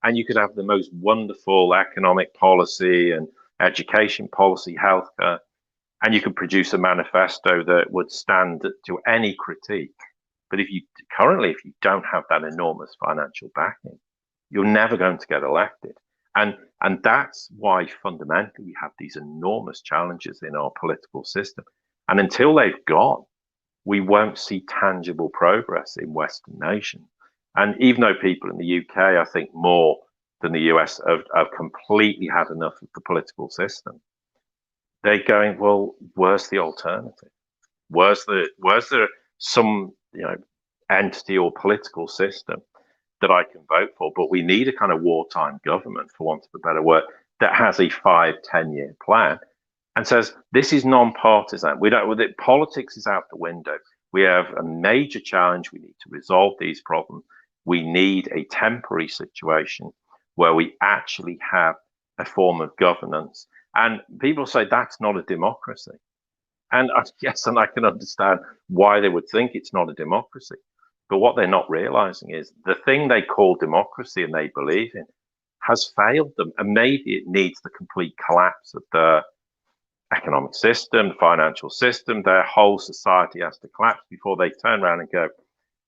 and you could have the most wonderful economic policy and education policy, healthcare, and you could produce a manifesto that would stand to any critique. But if you don't have that enormous financial backing, you're never going to get elected. And that's why fundamentally we have these enormous challenges in our political system. And until they've gone, we won't see tangible progress in Western nations. And even though people in the UK, I think more than the US, have completely had enough of the political system, they're going, well, where's the alternative? Where's there some entity or political system that I can vote for? But we need a kind of wartime government, for want of a better word, that has a 5-10 year plan and says this is non-partisan. Politics is out the window. We have a major challenge. We need to resolve these problems. We need a temporary situation where we actually have a form of governance. And people say that's not a democracy. And yes, and I can understand why they would think it's not a democracy. But what they're not realizing is the thing they call democracy and they believe in has failed them. And maybe it needs the complete collapse of the economic system, the financial system. Their whole society has to collapse before they turn around and go,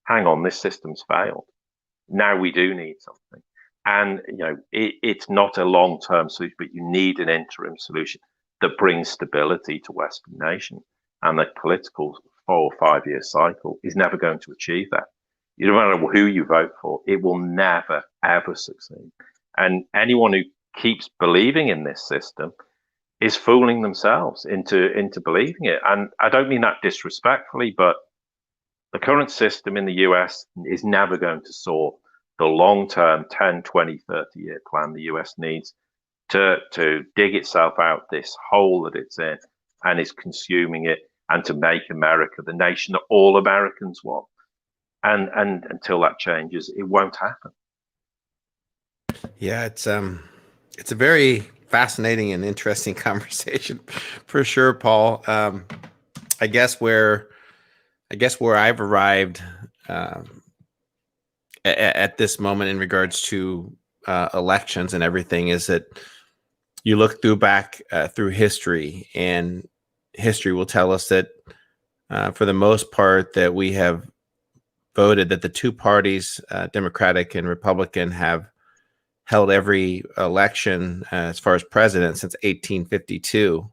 hang on, this system's failed. Now we do need something. And it's not a long-term solution, but you need an interim solution that brings stability to Western nations. And the political 4 or 5 year cycle is never going to achieve that. You don't matter who you vote for, it will never, ever succeed. And anyone who keeps believing in this system is fooling themselves into believing it. And I don't mean that disrespectfully, but the current system in the US is never going to solve the long-term 10, 20, 30-year plan the US needs to dig itself out this hole that it's in and is consuming it, and to make America the nation that all Americans want. And until that changes, it won't happen. Yeah, it's a very fascinating and interesting conversation for sure, Paul. I guess where I've arrived at this moment in regards to elections and everything is that you look back through history, and history will tell us that for the most part that we have voted that the two parties, Democratic and Republican, have held every election as far as president since 1852.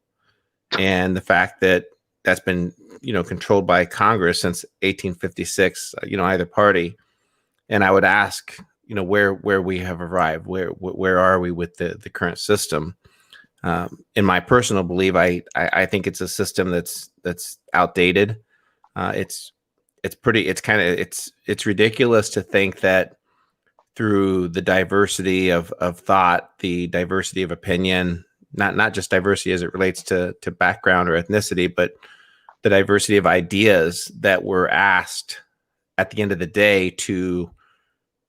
And the fact that that's been, controlled by Congress since 1856, either party. And I would ask, where we have arrived, where are we with the current system? In my personal belief, I think it's a system that's outdated. It's ridiculous to think that through the diversity of thought, the diversity of opinion, not just diversity as it relates to background or ethnicity, but the diversity of ideas that we're asked at the end of the day to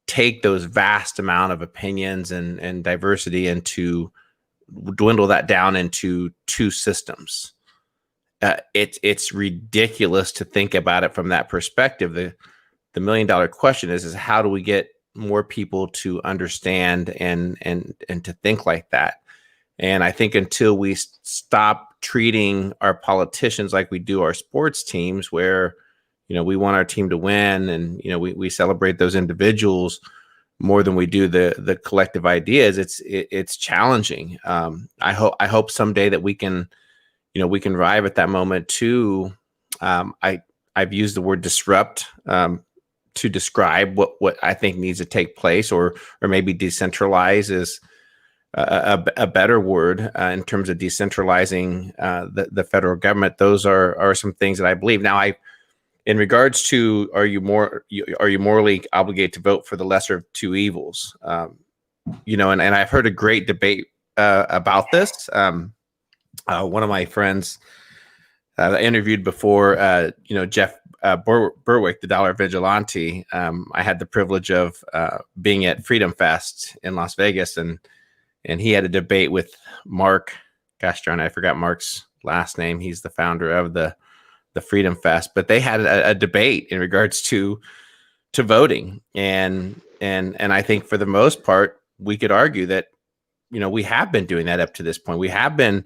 take those vast amount of opinions and diversity and to dwindle that down into two systems. It's ridiculous to think about it from that perspective. The $1 million question is how do we get more people to understand and to think like that? And I think until we stop treating our politicians like we do our sports teams, where we want our team to win, and we celebrate those individuals more than we do the collective ideas, it's challenging. I hope someday that we can arrive at that moment too. I've used the word disrupt to describe what I think needs to take place, or maybe decentralize is a better word in terms of decentralizing the federal government. Those are some things that I believe. Now, in regards to are you morally obligated to vote for the lesser of two evils? And I've heard a great debate about this. One of my friends I interviewed before, Jeff Berwick, the Dollar Vigilante. I had the privilege of being at Freedom Fest in Las Vegas, and he had a debate with Mark. Gosh darn, I forgot Mark's last name. He's the founder of the Freedom Fest, but they had a debate in regards to voting, and I think for the most part we could argue that we have been doing that up to this point. We have been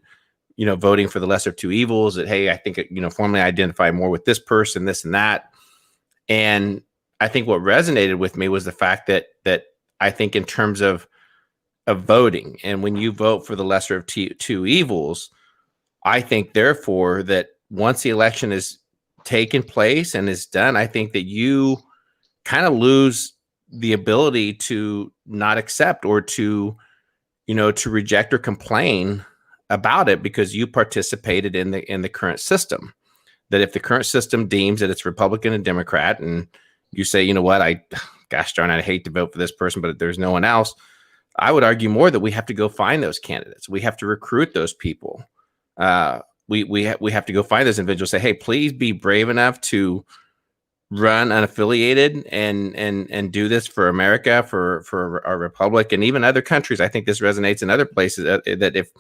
voting for the lesser of two evils. That, hey, I think formally identify more with this person, this and that, and I think what resonated with me was the fact that I think in terms of voting, and when you vote for the lesser of two evils, I think therefore that once the election is taken place and is done, I think that you kind of lose the ability to not accept or to reject or complain about it, because you participated in the current system. That if the current system deems that it's Republican and Democrat, and you say, you know what, gosh darn, I hate to vote for this person, but there's no one else, I would argue more that we have to go find those candidates. We have to recruit those people. We have to go find those individuals, say, hey, please be brave enough to run unaffiliated and do this for America, for our republic, and even other countries. I think this resonates in other places, that if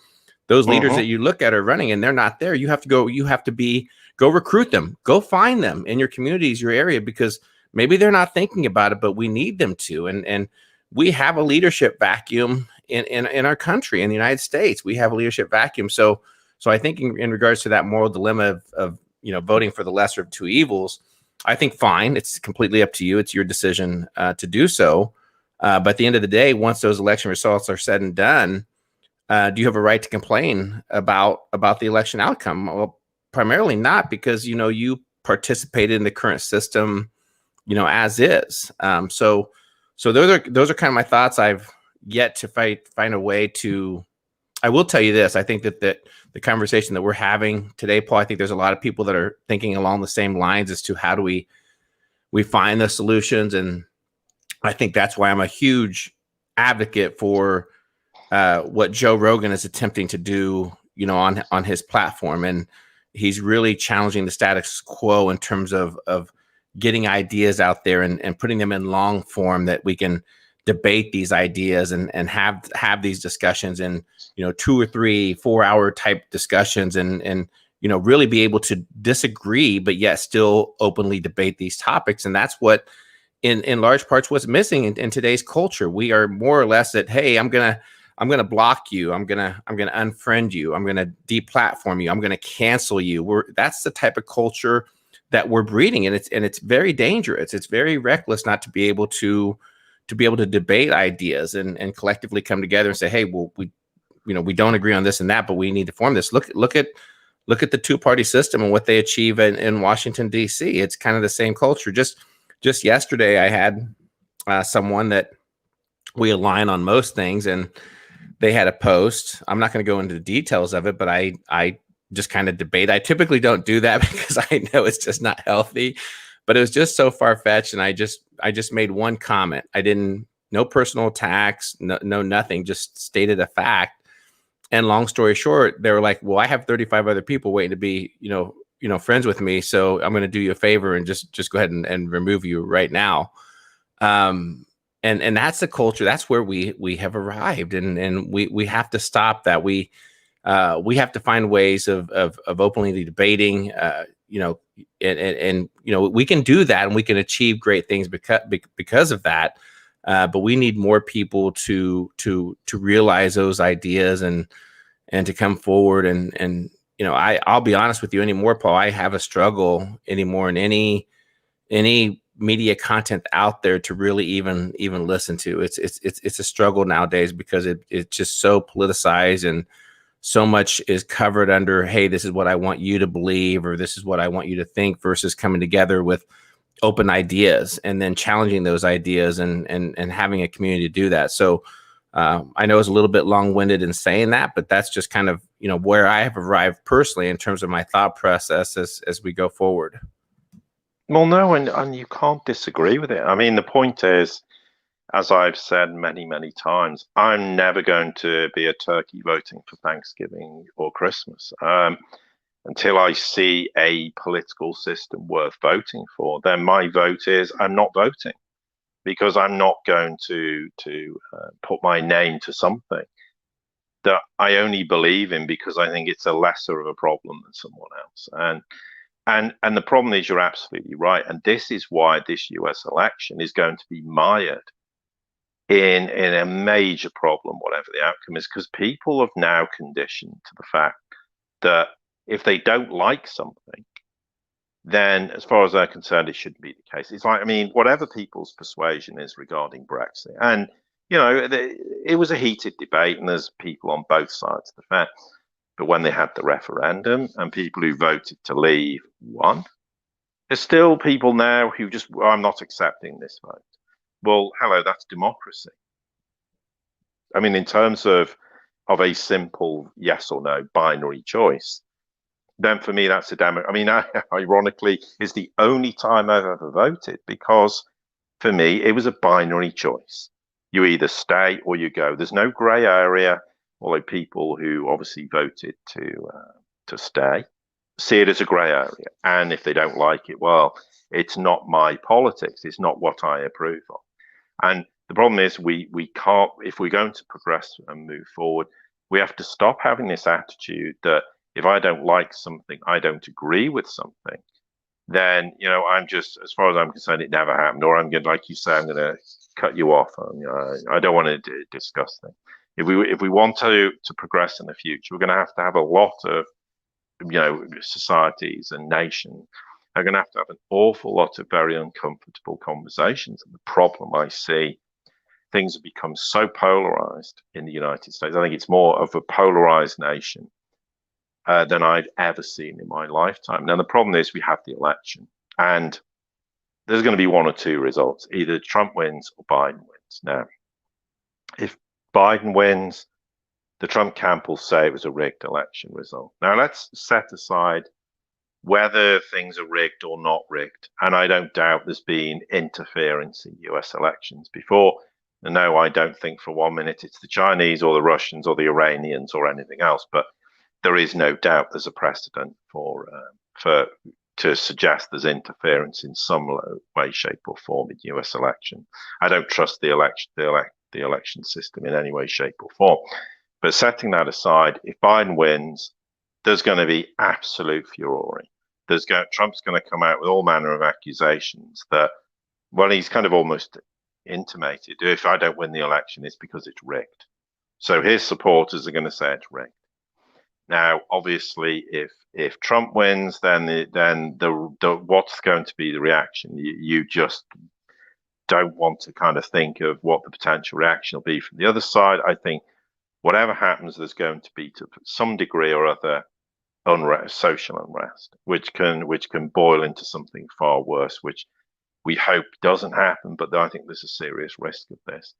those leaders that you look at are running and they're not there, you have to go recruit them, go find them in your communities, your area, because maybe they're not thinking about it, but we need them to. And we have a leadership vacuum in our country, in the United States. We have a leadership vacuum. So I think in regards to that moral dilemma of voting for the lesser of two evils, I think fine. It's completely up to you. It's your decision to do so. But at the end of the day, once those election results are said and done, do you have a right to complain about the election outcome? Well, primarily not, because you participated in the current system, as is. So those are kind of my thoughts. I've yet to find a way to. I will tell you this. I think that the conversation that we're having today, Paul, I think there's a lot of people that are thinking along the same lines as to how do we find the solutions. And I think that's why I'm a huge advocate for what Joe Rogan is attempting to do, on his platform. And he's really challenging the status quo in terms of getting ideas out there and putting them in long form, that we can debate these ideas and have these discussions in 2 or 3 4-hour type discussions, and really be able to disagree but yet still openly debate these topics. And that's what in large parts what's missing in today's culture. We are more or less that, hey, I'm gonna block you, I'm gonna unfriend you, I'm gonna deplatform you, I'm gonna cancel you. That's the type of culture that we're breeding, and it's very dangerous. It's very reckless not to be able to debate ideas and collectively come together and say, hey, well, we don't agree on this and that, but we need to form this. Look at the two-party system and what they achieve in Washington, D.C. It's kind of the same culture. Just yesterday, I had someone that we align on most things, and they had a post. I'm not going to go into the details of it, but I just kind of debate. I typically don't do that because I know it's just not healthy, but it was just so far-fetched, and I just made one comment. No personal attacks, no nothing, just stated a fact. And long story short, they were like, well, I have 35 other people waiting to be, friends with me, so I'm going to do you a favor and just go ahead and remove you right now. And that's the culture. That's where we have arrived, and we have to stop that. We have to find ways of openly debating, and we can do that, and we can achieve great things because of that. But we need more people to realize those ideas and to come forward. And I'll be honest with you anymore, Paul. I have a struggle anymore in any media content out there to really even listen to. It's a struggle nowadays because it's just so politicized, and so much is covered under, hey, this is what I want you to believe, or this is what I want you to think, versus coming together with open ideas and then challenging those ideas and having a community do that. So I know it's a little bit long-winded in saying that, but that's just kind of, you know, where I have arrived personally in terms of my thought process as we go forward. Well, no, and you can't disagree with it. I mean, the point is, as I've said many, many times, I'm never going to be a turkey voting for Thanksgiving or Christmas. Until I see a political system worth voting for, then my vote is I'm not voting, because I'm not going to put my name to something that I only believe in because I think it's a lesser of a problem than someone else. And the problem is, you're absolutely right, and this is why this US election is going to be mired in a major problem, whatever the outcome is, because people have now conditioned to the fact that if they don't like something, then as far as they're concerned, it shouldn't be the case. It's like, I mean, whatever people's persuasion is regarding Brexit, and, you know, it was a heated debate and there's people on both sides of the fence. But when they had the referendum and people who voted to leave won, there's still people now who just, well, I'm not accepting this vote. Well, hello, that's democracy. I mean, in terms of a simple yes or no binary choice, then for me, that's a demo. I mean, ironically, is the only time I've ever voted, because for me, it was a binary choice. You either stay or you go. There's no gray area, although people who obviously voted to stay see it as a gray area. And if they don't like it, well, it's not my politics. It's not what I approve of. And the problem is we can't, if we're going to progress and move forward, we have to stop having this attitude that if I don't like something, I don't agree with something, then, you know, I'm just, as far as I'm concerned, it never happened. Or I'm going to, like you say, I'm going to cut you off. I don't want to discuss things. If we want to progress in the future, we're going to have a lot of, you know, societies and nations are going to have an awful lot of very uncomfortable conversations. And the problem I see, things have become so polarized in the United States. I think it's more of a polarized nation than I've ever seen in my lifetime. Now, the problem is we have the election, and there's going to be one or two results. Either Trump wins or Biden wins. Now, if Biden wins, the Trump camp will say it was a rigged election result. Now, let's set aside whether things are rigged or not rigged. And I don't doubt there's been interference in US elections before. And no, I don't think for 1 minute it's the Chinese or the Russians or the Iranians or anything else. But there is no doubt there's a precedent to suggest there's interference in some way, shape, or form in US election. I don't trust the election system in any way, shape, or form. But setting that aside, if Biden wins, there's going to be absolute furore. Trump's going to come out with all manner of accusations that, well, he's kind of almost intimated, if I don't win the election, it's because it's rigged. So his supporters are going to say it's rigged. Now, obviously, if Trump wins, then what's going to be the reaction? You just don't want to kind of think of what the potential reaction will be from the other side. I think whatever happens, there's going to be, to some degree or other, unrest, social unrest, which can boil into something far worse, which we hope doesn't happen, but I think there's a serious risk of this.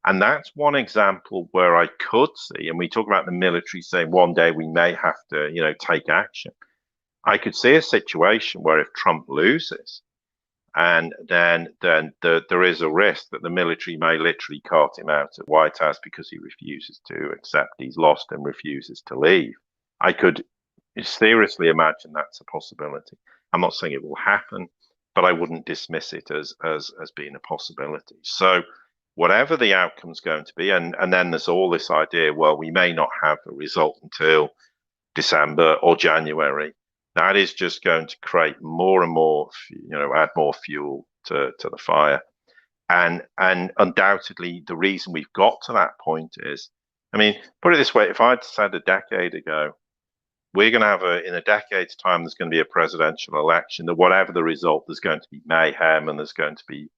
And that's one example where I could see, and we talk about the military saying one day we may have to, you know, take action. I could see a situation where if Trump loses, and then there is a risk that the military may literally cart him out at White House because he refuses to accept he's lost and refuses to leave. I could seriously imagine that's a possibility. I'm not saying it will happen, but I wouldn't dismiss it as being a possibility. So whatever the outcome's going to be, and then there's all this idea, well, we may not have a result until December or January. That is just going to create more and more, you know, add more fuel to the fire. And undoubtedly, the reason we've got to that point is, I mean, put it this way, if I'd said a decade ago, we're going to have in a decade's time, there's going to be a presidential election, that whatever the result, there's going to be mayhem and there's going to be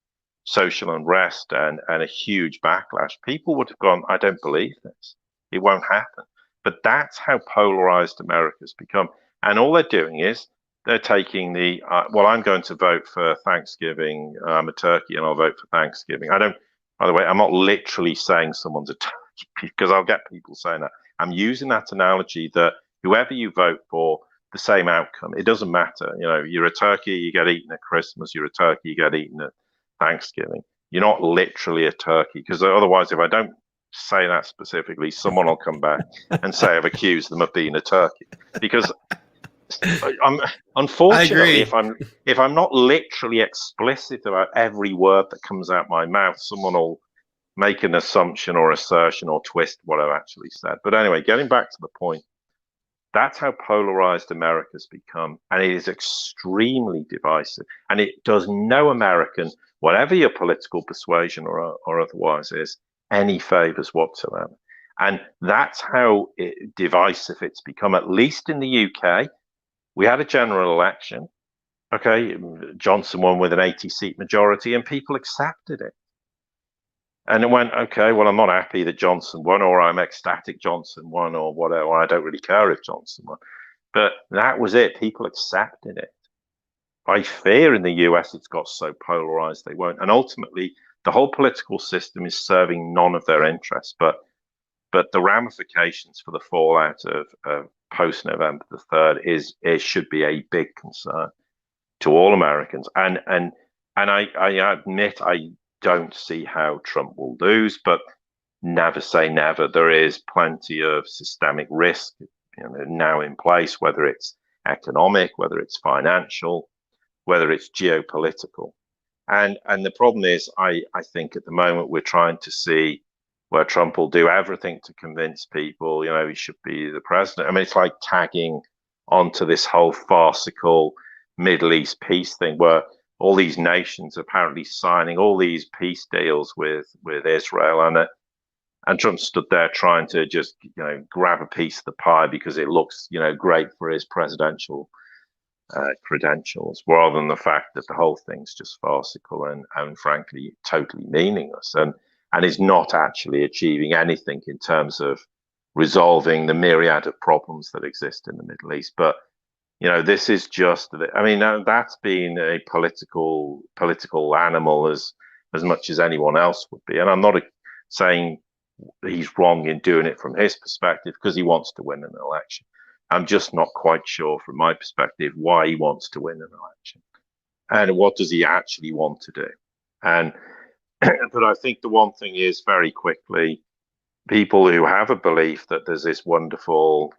social unrest and a huge backlash. People would have gone, I don't believe this. It won't happen. But that's how polarized America's become. And all they're doing is they're taking the well, I'm going to vote for Thanksgiving. I'm a turkey and I'll vote for Thanksgiving. I don't, by the way, I'm not literally saying someone's a turkey because I'll get people saying that. I'm using that analogy that whoever you vote for, the same outcome. It doesn't matter. You know, you're a turkey, you get eaten at Christmas. You're a turkey, you get eaten at Thanksgiving. You're not literally a turkey, because otherwise, if I don't say that specifically, someone will come back and say I've accused them of being a turkey. Because I'm unfortunately, if I'm not literally explicit about every word that comes out my mouth, someone will make an assumption or assertion or twist what I've actually said. But anyway, getting back to the point, that's how polarized America's become, and it is extremely divisive. And it does no American, whatever your political persuasion or otherwise is, any favors whatsoever. And that's how divisive it's become, at least in the UK. We had a general election. Okay, Johnson won with an 80-seat majority, and people accepted it. And it went, okay, well, I'm not happy that Johnson won, or I'm ecstatic Johnson won, or whatever. I don't really care if Johnson won. But that was it. People accepted it. I fear in the US it's got so polarized they won't. And ultimately, the whole political system is serving none of their interests. But the ramifications for the fallout of post-November the 3rd should be a big concern to all Americans. And I admit I don't see how Trump will lose, but never say never. There is plenty of systemic risk, now in place, whether it's economic, whether it's financial, whether it's geopolitical. And the problem is, I think at the moment we're trying to see where Trump will do everything to convince people, he should be the president. I mean, it's like tagging onto this whole farcical Middle East peace thing where all these nations are apparently signing all these peace deals with Israel, and Trump stood there trying to just grab a piece of the pie because it looks great for his presidential credentials, rather than the fact that the whole thing's just farcical and frankly totally meaningless, and is not actually achieving anything in terms of resolving the myriad of problems that exist in the Middle East. But this is just, I mean, that's been a political animal as much as anyone else would be. And I'm not saying he's wrong in doing it from his perspective because he wants to win an election. I'm just not quite sure from my perspective why he wants to win an election and what does he actually want to do. And but I think the one thing is, very quickly, people who have a belief that there's this wonderful,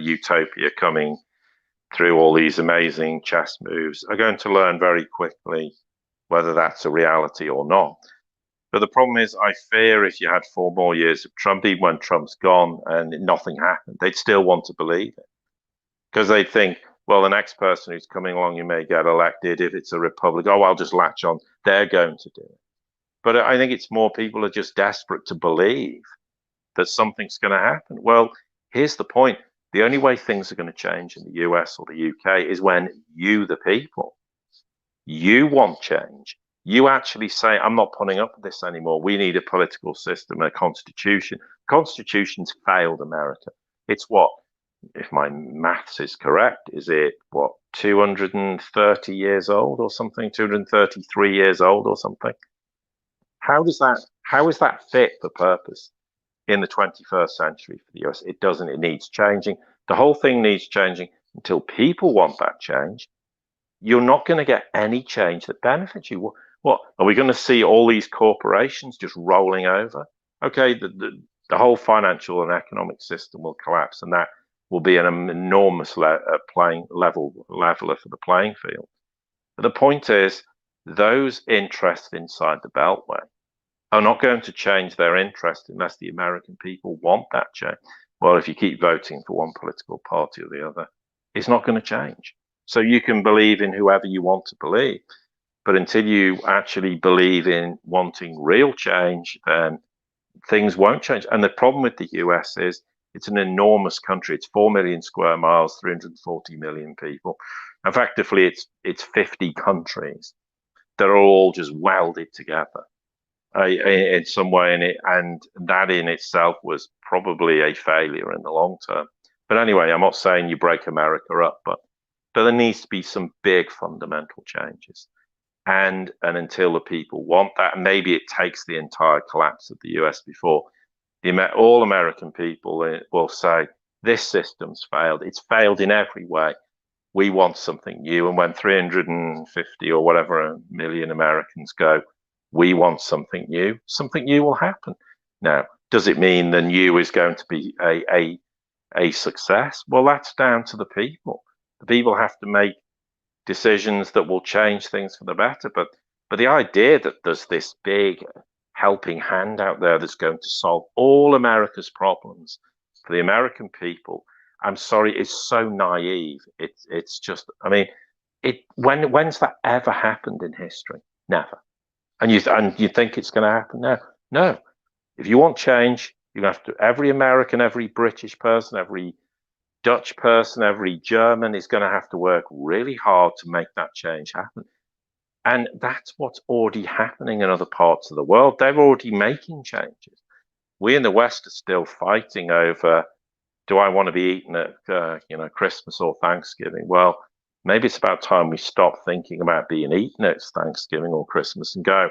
utopia coming through all these amazing chess moves are going to learn very quickly whether that's a reality or not. But the problem is, I fear if you had 4 more years of Trump, even when Trump's gone and nothing happened, they'd still want to believe it. Because they think, well, the next person who's coming along who may get elected, if it's a Republican, I'll just latch on, they're going to do it. But I think it's more people are just desperate to believe that something's going to happen. Well, here's the point. The only way things are going to change in the US or the UK is when you, the people, you want change. You actually say, I'm not putting up with this anymore. We need a political system, a constitution. Constitution's failed America. It's what, if my maths is correct, is it what, 230 years old or something, 233 years old or something? How is that fit for purpose in the 21st century for the US? It doesn't. It needs changing. The whole thing needs changing. Until people want that change, you're not going to get any change that benefits you. What are we going to see? All these corporations just rolling over? Okay, the whole financial and economic system will collapse, and that will be an enormous leveler for the playing field. But the point is, those interested inside the Beltway are not going to change their interest unless the American people want that change. Well, if you keep voting for one political party or the other, it's not going to change. So you can believe in whoever you want to believe, but until you actually believe in wanting real change, then things won't change. And the problem with the US is it's an enormous country. It's 4 million square miles, 340 million people. Effectively, it's 50 countries that are all just welded together in some way, and that in itself was probably a failure in the long term. But anyway, I'm not saying you break America up, but but there needs to be some big fundamental changes. And until the people want that, and maybe it takes the entire collapse of the US before all American people will say, this system's failed. It's failed in every way. We want something new. And when 350 or whatever million Americans go, we want something new will happen. Now, does it mean the new is going to be a success? Well, that's down to the people. The people have to make decisions that will change things for the better. But the idea that there's this big helping hand out there that's going to solve all America's problems for the American people, I'm sorry, it's so naive. It's just, I mean, when's that ever happened in history? Never. And you think it's going to happen now? No. If you want change, you have to. Every American, every British person, every Dutch person, every German is going to have to work really hard to make that change happen. And that's what's already happening in other parts of the world. They're already making changes. We in the West are still fighting over, do I want to be eaten at Christmas or Thanksgiving? Well, maybe it's about time we stop thinking about being eaten at Thanksgiving or Christmas and go,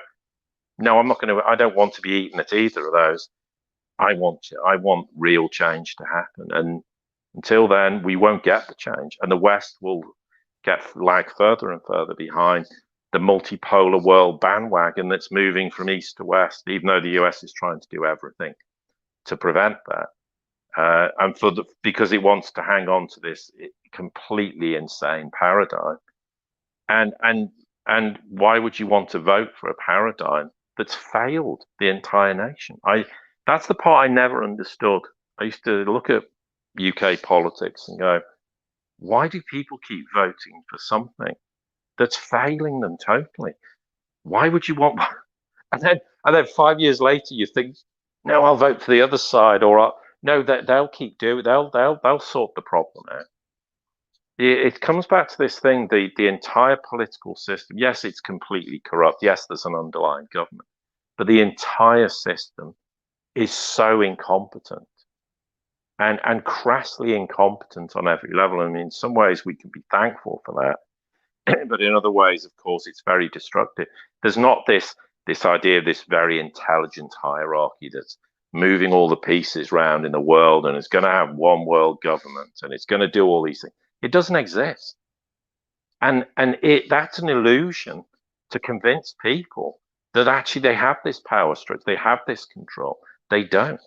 no, I don't want to be eaten at either of those. I want real change to happen. And until then, we won't get the change. And the West will lag further and further behind the multipolar world bandwagon that's moving from east to west, even though the US is trying to do everything to prevent that. And because it wants to hang on to this completely insane paradigm. And why would you want to vote for a paradigm that's failed the entire nation? That's the part I never understood. I used to look at UK politics and go, why do people keep voting for something that's failing them totally? Why would you want? And then 5 years later, you think, no, I'll vote for the other side, or no, they'll keep doing. They'll sort the problem out. It comes back to this thing: the entire political system. Yes, it's completely corrupt. Yes, there's an underlying government, but the entire system is so incompetent and crassly incompetent on every level. I mean, in some ways, we can be thankful for that. But in other ways, of course, it's very destructive. There's not this idea of this very intelligent hierarchy that's moving all the pieces around in the world and it's going to have one world government and it's going to do all these things. It doesn't exist. And that's an illusion to convince people that actually they have this power structure, they have this control. They don't.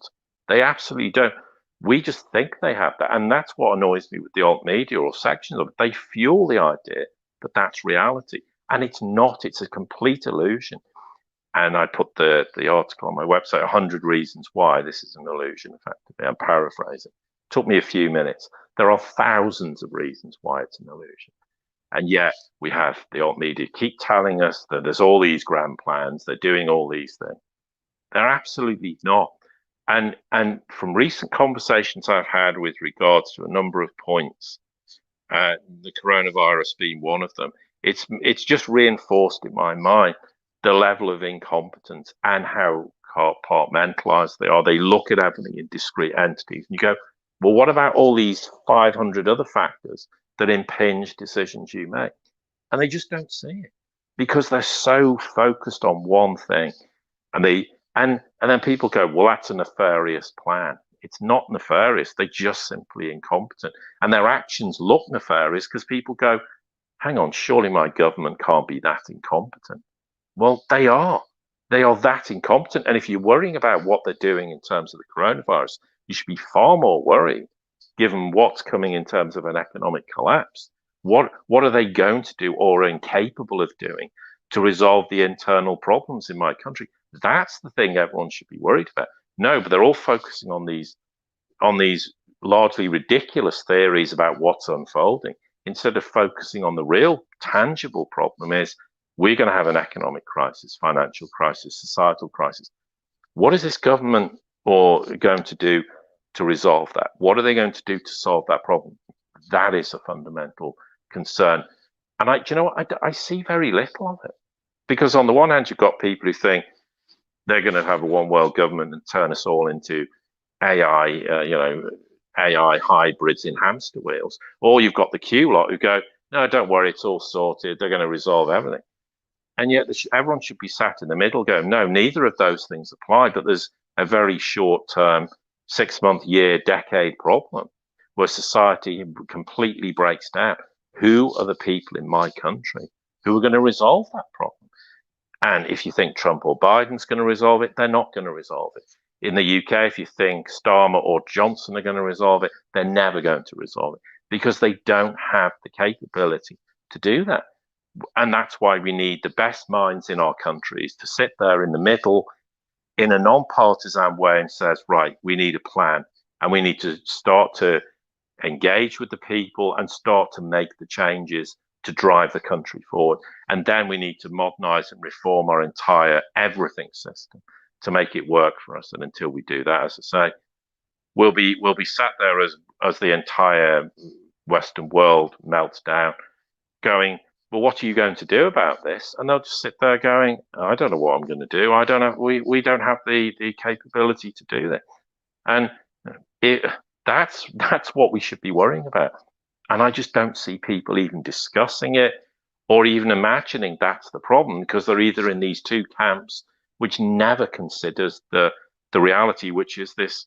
They absolutely don't. We just think they have that. And that's what annoys me with the alt media or sections of it. They fuel the idea that that's reality. And it's not. It's a complete illusion. And I put the article on my website, 100 Reasons Why This is an Illusion, effectively. I'm paraphrasing. It took me a few minutes. There are thousands of reasons why it's an illusion. And yet we have the alt media keep telling us that there's all these grand plans, they're doing all these things. They're absolutely not. And from recent conversations I've had with regards to a number of points, the coronavirus being one of them, it's just reinforced in my mind the level of incompetence and how compartmentalized they are. They look at everything in discrete entities. And you go, well, what about all these 500 other factors that impinge decisions you make? And they just don't see it because they're so focused on one thing. And then people go, well, that's a nefarious plan. It's not nefarious. They're just simply incompetent. And their actions look nefarious because people go, hang on, surely my government can't be that incompetent. Well, they are. They are that incompetent. And if you're worrying about what they're doing in terms of the coronavirus, you should be far more worried, given what's coming in terms of an economic collapse. What are they going to do or are incapable of doing to resolve the internal problems in my country? That's the thing everyone should be worried about. No, but they're all focusing on these largely ridiculous theories about what's unfolding, instead of focusing on the real tangible problem is we're going to have an economic crisis, financial crisis, societal crisis. What is this government going to do to resolve that? What are they going to do to solve that problem? That is a fundamental concern. And I see very little of it. Because on the one hand, you've got people who think they're going to have a one world government and turn us all into AI hybrids in hamster wheels. Or you've got the Q lot who go, no, don't worry, it's all sorted. They're going to resolve everything. And yet everyone should be sat in the middle going, no, neither of those things apply. But there's a very short-term, 6-month, year, decade problem where society completely breaks down. Who are the people in my country who are going to resolve that problem? And if you think Trump or Biden's going to resolve it, they're not going to resolve it. In the UK, if you think Starmer or Johnson are going to resolve it, they're never going to resolve it because they don't have the capability to do that. And that's why we need the best minds in our countries to sit there in the middle in a non-partisan way and says, right, we need a plan and we need to start to engage with the people and start to make the changes to drive the country forward. And then we need to modernize and reform our entire everything system to make it work for us. And until we do that, as I say, we'll be sat there as the entire Western world melts down, going, well, what are you going to do about this? And they'll just sit there going, I don't know what I'm going to do. I don't have, we don't have the capability to do that. And that's what we should be worrying about. And I just don't see people even discussing it or even imagining that's the problem, because they're either in these two camps, which never considers the reality, which is this,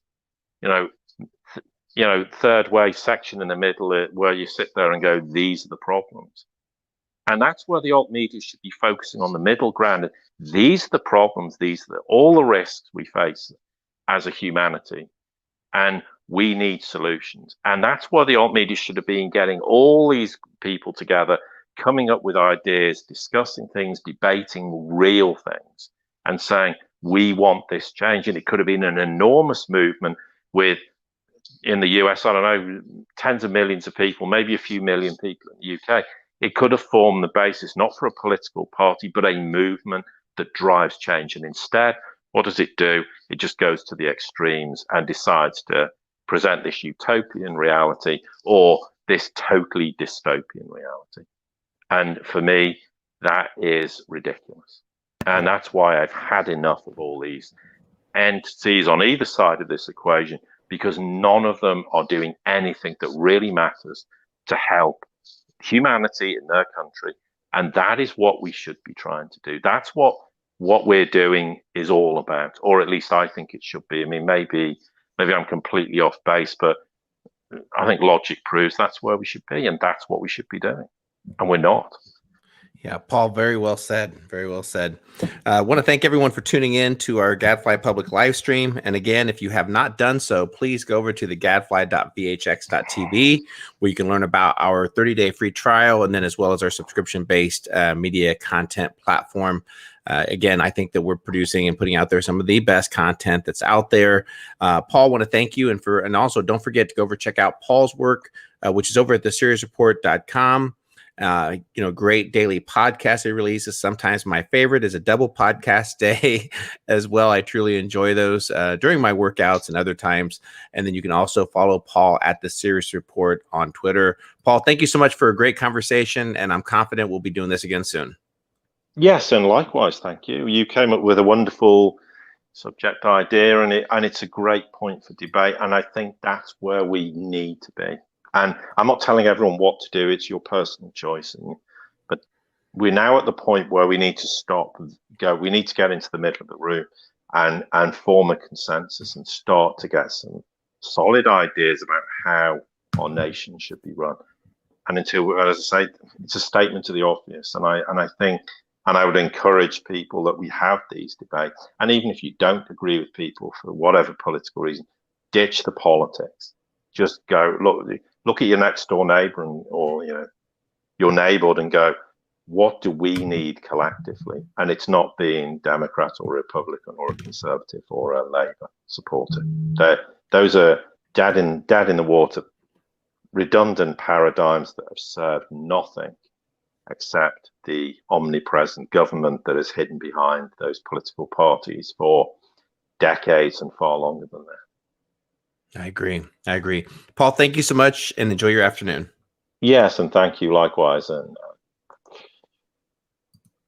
third way section in the middle where you sit there and go, these are the problems. And that's where the alt media should be focusing on the middle ground. These are the problems, these are all the risks we face as a humanity. And we need solutions. And that's where the alt media should have been getting all these people together, coming up with ideas, discussing things, debating real things, and saying, we want this change. And it could have been an enormous movement with, in the US, I don't know, tens of millions of people, maybe a few million people in the UK. It could have formed the basis, not for a political party, but a movement that drives change. And instead, what does it do? It just goes to the extremes and decides to present this utopian reality or this totally dystopian reality. And for me, that is ridiculous. And that's why I've had enough of all these entities on either side of this equation, because none of them are doing anything that really matters to help humanity in their country. And that is what we should be trying to do. That's what we're doing is all about, or at least I think it should be. I mean, maybe I'm completely off base, but I think logic proves that's where we should be, and that's what we should be doing. And we're not. Yeah, Paul, very well said. Very well said. I want to thank everyone for tuning in to our Gadfly public live stream. And again, if you have not done so, please go over to the gadfly.vhx.tv, where you can learn about our 30-day free trial, and then as well as our subscription-based media content platform. Again, I think that we're producing and putting out there some of the best content that's out there. Paul, want to thank you. And also don't forget to go over check out Paul's work, which is over at theseriesreport.com. Great daily podcast he releases. Sometimes my favorite is a double podcast day as well. I truly enjoy those during my workouts and other times. And then you can also follow Paul at The Serious Report on Twitter. Paul, thank you so much for a great conversation, and I'm confident we'll be doing this again soon. Yes, and likewise, thank you. You came up with a wonderful subject idea, and it's a great point for debate. And I think that's where we need to be. And I'm not telling everyone what to do, it's your personal choice. But we're now at the point where we need to stop and go. We need to get into the middle of the room and form a consensus and start to get some solid ideas about how our nation should be run. And until, as I say, it's a statement to the obvious. And I think, and I would encourage people that we have these debates. And even if you don't agree with people for whatever political reason, ditch the politics. Just go, look at your next door neighbor or your neighborhood and go, what do we need collectively? And it's not being Democrat or Republican or a Conservative or a Labour supporter. Those are dead in the water, redundant paradigms that have served nothing except the omnipresent government that is hidden behind those political parties for decades and far longer than that. I agree. Paul, thank you so much and enjoy your afternoon. Yes, and thank you likewise. And